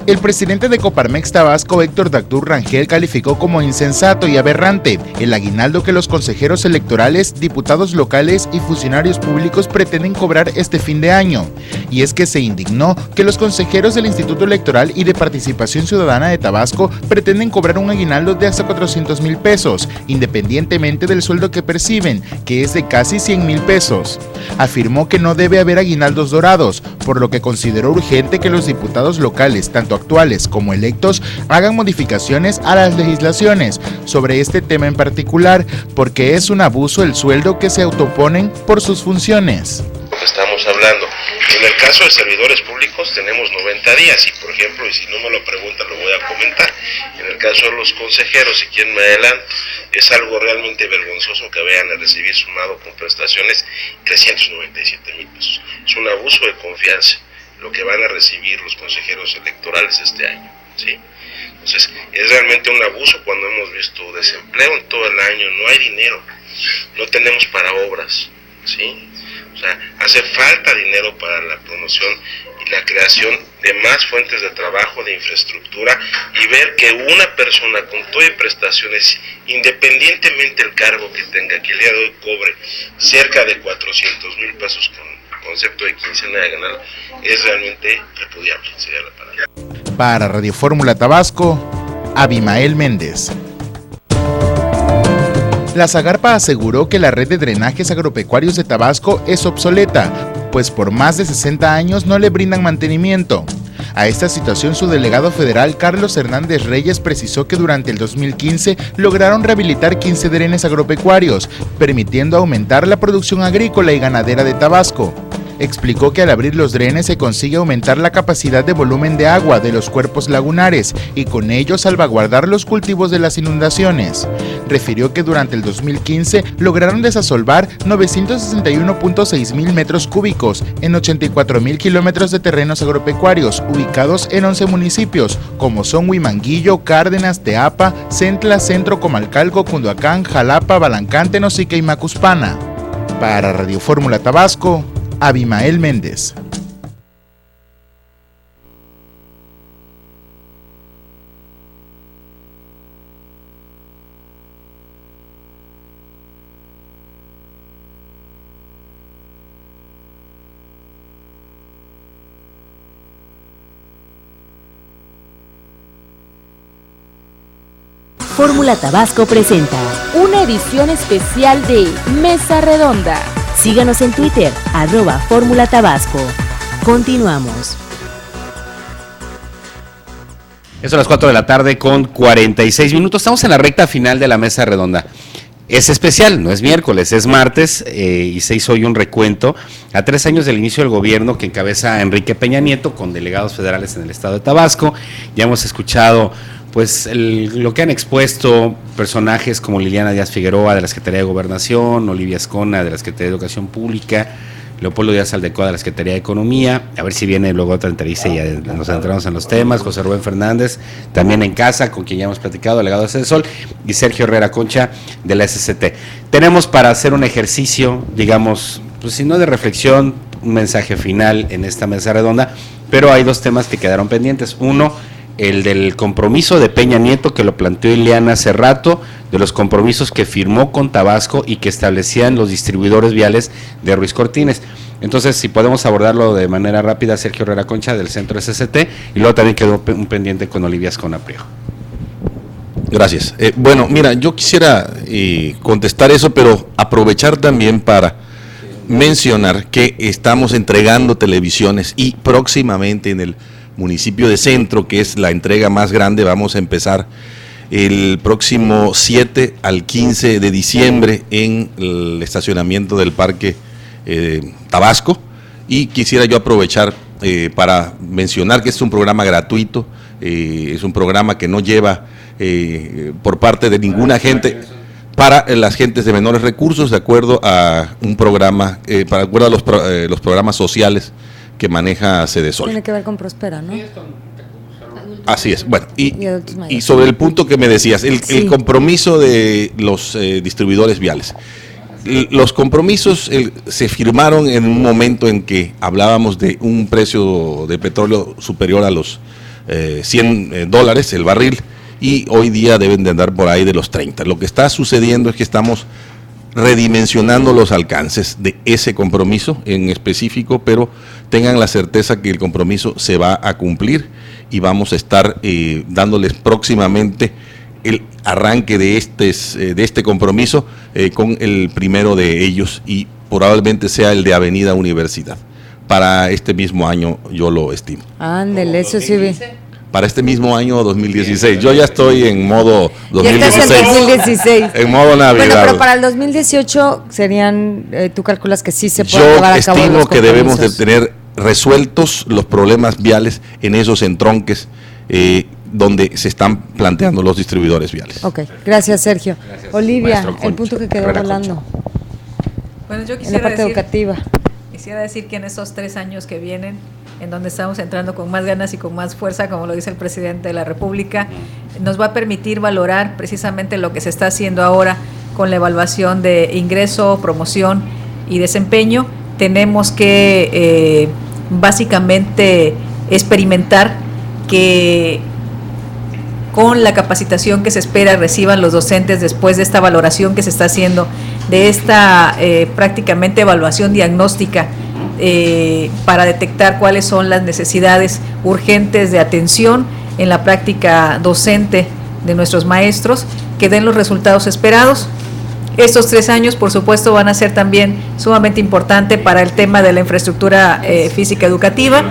El presidente de Coparmex Tabasco, Héctor Dactur Rangel, calificó como insensato y aberrante el aguinaldo que los consejeros electorales, diputados locales y funcionarios públicos pretenden cobrar este fin de año. Y es que se indignó que los consejeros del Instituto Electoral y de Participación Ciudadana de Tabasco pretenden cobrar un aguinaldo de hasta 400,000 pesos, independientemente del sueldo que perciben, que es de casi 100,000 pesos. Afirmó que no debe haber aguinaldos dorados, por lo que consideró urgente que los diputados locales, tanto actuales como electos, hagan modificaciones a las legislaciones sobre este tema en particular, porque es un abuso el sueldo que se autoponen por sus funciones. Estamos hablando. En el caso de servidores públicos tenemos 90 días y, por ejemplo, y si no me lo preguntan lo voy a comentar, en el caso de los consejeros, y quien me adelanto, es algo realmente vergonzoso que vayan a recibir sumado con prestaciones 397,000 pesos. Es un abuso de confianza lo que van a recibir los consejeros electorales este año, ¿sí? Entonces, es realmente un abuso cuando hemos visto desempleo en todo el año, no hay dinero, no tenemos para obras, ¿sí? O sea, hace falta dinero para la promoción y la creación de más fuentes de trabajo, de infraestructura, y ver que una persona con todo y prestaciones, independientemente del cargo que tenga, que el día de hoy cobre cerca de 400,000 pesos con concepto de quincena de ganar, es realmente repudiable, sería la palabra. Para Radio Fórmula Tabasco, Abimael Méndez. La Zagarpa aseguró que la red de drenajes agropecuarios de Tabasco es obsoleta, pues por más de 60 años no le brindan mantenimiento. A esta situación, su delegado federal, Carlos Hernández Reyes, precisó que durante el 2015 lograron rehabilitar 15 drenes agropecuarios, permitiendo aumentar la producción agrícola y ganadera de Tabasco. Explicó que al abrir los drenes se consigue aumentar la capacidad de volumen de agua de los cuerpos lagunares y con ello salvaguardar los cultivos de las inundaciones. Refirió que durante el 2015 lograron desasolvar 961.6 mil metros cúbicos en 84,000 kilómetros de terrenos agropecuarios ubicados en 11 municipios, como son Huimanguillo, Cárdenas, Teapa, Centla, Centro Comalcalco, Cunduacán, Jalapa, Balancán, Tenosica y Macuspana. Para Radio Fórmula Tabasco, Abimael Méndez. Fórmula Tabasco presenta una edición especial de Mesa Redonda. Síganos en Twitter, @Fórmula Tabasco. Continuamos. Eso a las 4 de la tarde con 46 minutos. Estamos en la recta final de la Mesa Redonda. Es especial, no es miércoles, es martes y se hizo hoy un recuento a 3 años del inicio del gobierno que encabeza Enrique Peña Nieto con delegados federales en el estado de Tabasco. Ya hemos escuchado pues lo que han expuesto personajes como Liliana Díaz Figueroa de la Secretaría de Gobernación, Olivia Escona de la Secretaría de Educación Pública, Leopoldo Díaz Aldecoa de la Secretaría de Economía, a ver si viene luego otra entrevista y ya nos entramos en los temas, José Rubén Fernández, también en casa, con quien ya hemos platicado, delegado de CEDESOL, y Sergio Herrera Concha de la SCT. Tenemos para hacer un ejercicio, digamos, pues si no de reflexión, un mensaje final en esta mesa redonda, pero hay 2 temas que quedaron pendientes. Uno, el del compromiso de Peña Nieto, que lo planteó Ileana hace rato, de los compromisos que firmó con Tabasco y que establecían los distribuidores viales de Ruiz Cortines. Entonces, si podemos abordarlo de manera rápida, Sergio Herrera Concha del Centro SST, y luego también quedó un pendiente con Olivia Esconapriego. Gracias. Bueno, mira, yo quisiera contestar eso, pero aprovechar también para mencionar que estamos entregando televisiones y próximamente en el municipio de Centro, que es la entrega más grande, vamos a empezar el próximo 7 al 15 de diciembre en el estacionamiento del Parque Tabasco, y quisiera yo aprovechar para mencionar que es un programa gratuito, es un programa que no lleva por parte de ninguna gente para las gentes de menores recursos, de acuerdo a un programa, para acuerdo a los programas sociales que maneja Sedesol. Tiene que ver con Prospera, ¿no? Así es. Bueno, y sobre el punto que me decías, el compromiso de los distribuidores viales. Los compromisos se firmaron en un momento en que hablábamos de un precio de petróleo superior a los $100 el barril, y hoy día deben de andar por ahí de los 30. Lo que está sucediendo es que estamos redimensionando los alcances de ese compromiso en específico, pero tengan la certeza que el compromiso se va a cumplir y vamos a estar dándoles próximamente el arranque de este compromiso con el primero de ellos, y probablemente sea el de Avenida Universidad. Para este mismo año yo lo estimo. Ándele, eso sí vi. Para este mismo año 2016. Yo ya estoy en modo 2016. Ya estás en 2016. En modo Navidad. Bueno, pero para el 2018 serían, tú calculas que sí se puede llevar a cabo. Yo estimo que debemos de tener resueltos los problemas viales en esos entronques donde se están planteando los distribuidores viales. Ok, gracias Sergio. Gracias, Olivia, el punto que quedó volando. Bueno, yo en la parte educativa. Quisiera decir que en estos 3 años que vienen, en donde estamos entrando con más ganas y con más fuerza, como lo dice el presidente de la República, nos va a permitir valorar precisamente lo que se está haciendo ahora con la evaluación de ingreso, promoción y desempeño. Tenemos que básicamente experimentar que con la capacitación que se espera reciban los docentes después de esta valoración que se está haciendo, de esta prácticamente evaluación diagnóstica para detectar cuáles son las necesidades urgentes de atención en la práctica docente de nuestros maestros, que den los resultados esperados. Estos 3 años, por supuesto, van a ser también sumamente importante para el tema de la infraestructura física educativa,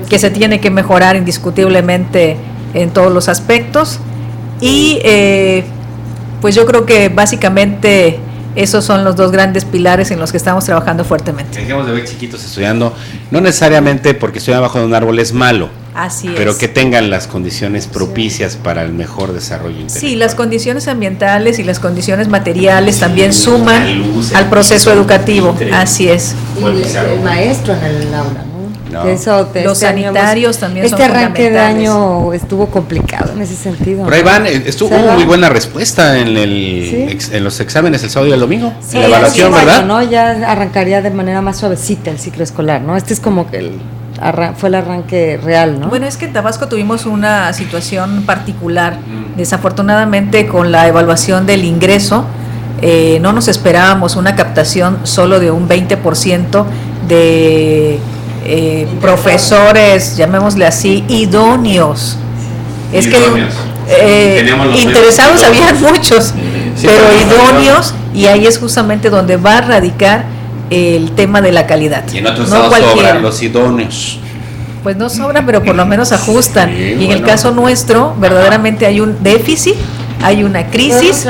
que se tiene que mejorar indiscutiblemente en todos los aspectos, y pues yo creo que básicamente esos son los 2 grandes pilares en los que estamos trabajando fuertemente. Dejemos de ver chiquitos estudiando, no necesariamente porque estudian abajo de un árbol es malo. Así es. Pero que tengan las condiciones propicias para el mejor desarrollo intelectual. Sí, las condiciones ambientales y las condiciones materiales también suman al proceso educativo. Así es. Y el maestro en el aula, ¿no? Los sanitarios también son fundamentales. Este arranque de año estuvo complicado en ese sentido. Pero ahí van, hubo muy buena respuesta en los exámenes el sábado y el domingo. Sí, en la evaluación, ¿verdad? ¿no? Ya arrancaría de manera más suavecita el ciclo escolar, ¿no? Este es como que fue el arranque real, ¿no? Bueno, es que en Tabasco tuvimos una situación particular. Desafortunadamente, con la evaluación del ingreso, no nos esperábamos una captación solo de un 20% de profesores, llamémosle así, idóneos. Es que interesados habían muchos, pero idóneos, y ahí es justamente donde va a radicar el tema de la calidad. Y en otros estados sobran los idóneos. Pues no sobran, pero por lo menos ajustan. Y en el caso nuestro, verdaderamente hay un déficit, hay una crisis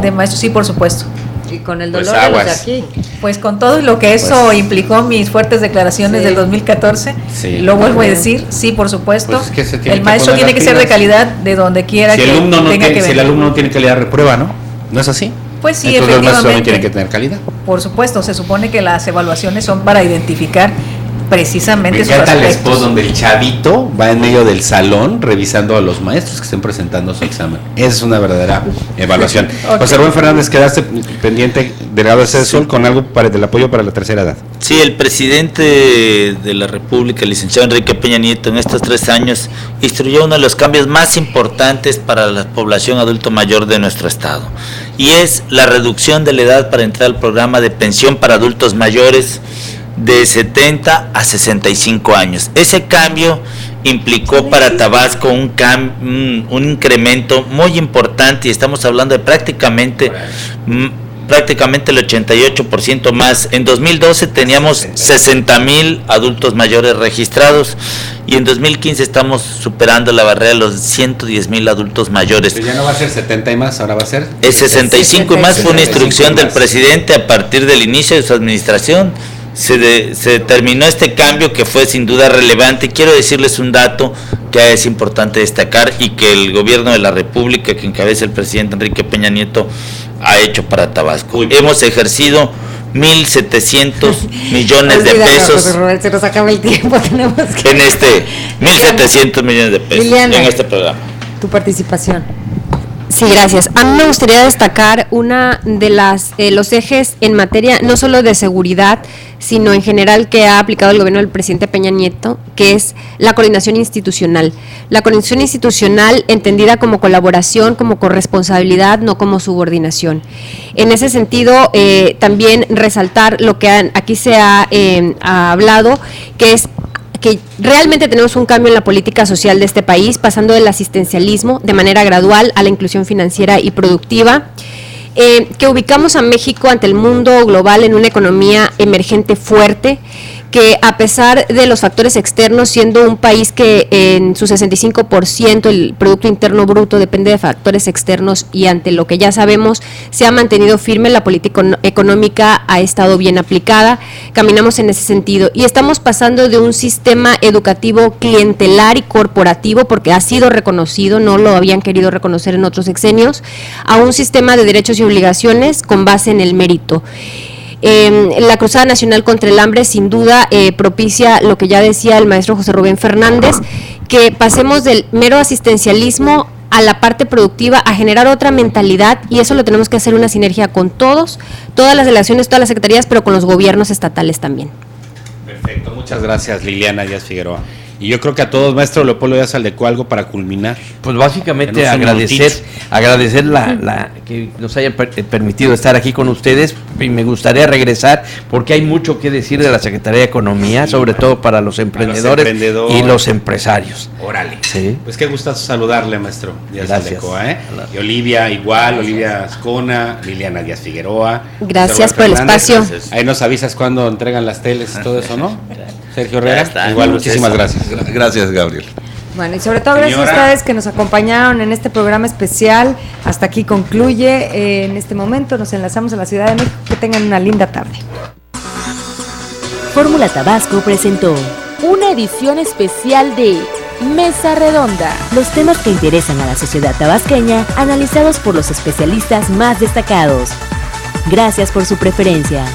de maestros, sí, por supuesto. Y con el dolor de los de aquí. Pues con todo lo que eso implicó, mis fuertes declaraciones del 2014, lo vuelvo a decir, sí, por supuesto. Pues es que el maestro tiene que ser de calidad de donde quiera que tenga que venir. Si el alumno no tiene calidad, reprueba, ¿no? ¿No es así? Pues sí, entonces efectivamente. Los maestros también tienen que tener calidad. Por supuesto, se supone que las evaluaciones son para identificar precisamente Me esos encanta el aspectos. spot donde el chavito va en medio del salón revisando a los maestros que estén presentando su examen. Esa es una verdadera evaluación. Ok. José Rubén Fernández, quedaste pendiente, delegado de CESOL, con algo del apoyo para la tercera edad. Sí, el presidente de la República, el licenciado Enrique Peña Nieto, en estos 3 años instruyó uno de los cambios más importantes para la población adulto mayor de nuestro estado, y es la reducción de la edad para entrar al programa de pensión para adultos mayores de 70 a 65 años. Ese cambio implicó para Tabasco un incremento muy importante, y estamos hablando de prácticamente el 88% más. En 2012 teníamos 60,000 adultos mayores registrados, y en 2015 estamos superando la barrera de los 110,000 adultos mayores. Pero ya no va a ser 70 y más, ahora va a ser... Es 65 y más, fue una instrucción del presidente a partir del inicio de su administración. Se determinó este cambio que fue sin duda relevante. Quiero decirles un dato que es importante destacar y que el gobierno de la República, que encabeza el presidente Enrique Peña Nieto, ha hecho para Tabasco. Hemos ejercido 1,700 millones de pesos. Se nos acaba el tiempo, tenemos que... En 1,700 millones de pesos Liliana, en este programa. Tu participación. Sí, gracias. A mí me gustaría destacar una de los ejes en materia no solo de seguridad, sino en general que ha aplicado el gobierno del presidente Peña Nieto, que es la coordinación institucional. La coordinación institucional entendida como colaboración, como corresponsabilidad, no como subordinación. En ese sentido, también resaltar lo que aquí se ha hablado, que es que realmente tenemos un cambio en la política social de este país, pasando del asistencialismo de manera gradual a la inclusión financiera y productiva, que ubicamos a México ante el mundo global en una economía emergente fuerte, que a pesar de los factores externos, siendo un país que en su 65% el Producto Interno Bruto depende de factores externos, y ante lo que ya sabemos, se ha mantenido firme, la política económica ha estado bien aplicada, caminamos en ese sentido, y estamos pasando de un sistema educativo clientelar y corporativo, porque ha sido reconocido, no lo habían querido reconocer en otros sexenios, a un sistema de derechos y obligaciones con base en el mérito. La Cruzada Nacional contra el Hambre sin duda propicia lo que ya decía el maestro José Rubén Fernández, que pasemos del mero asistencialismo a la parte productiva, a generar otra mentalidad, y eso lo tenemos que hacer una sinergia con todas las delegaciones, todas las secretarías, pero con los gobiernos estatales también. Perfecto, muchas gracias, Liliana Díaz Figueroa. Y yo creo que a todos, maestro Leopoldo Díaz Aldeco, algo para culminar. Pues básicamente agradecer la que nos haya permitido estar aquí con ustedes, y me gustaría regresar porque hay mucho que decir de la Secretaría de Economía, sobre todo para los emprendedores y los empresarios. Órale. Sí. Pues qué gustazo saludarle, maestro Díaz Gracias. Aldeco, Y Olivia igual, Olivia Ascona, Liliana Díaz Figueroa. Gracias por el espacio. Ahí nos avisas cuando entregan las teles y todo eso, ¿no? Sergio Herrera, está, igual, muchísimas gracias. Gracias, Gabriel. Bueno, y sobre todo gracias a ustedes que nos acompañaron en este programa especial. Hasta aquí concluye en este momento. Nos enlazamos a la Ciudad de México. Que tengan una linda tarde. Fórmula Tabasco presentó una edición especial de Mesa Redonda. Los temas que interesan a la sociedad tabasqueña, analizados por los especialistas más destacados. Gracias por su preferencia.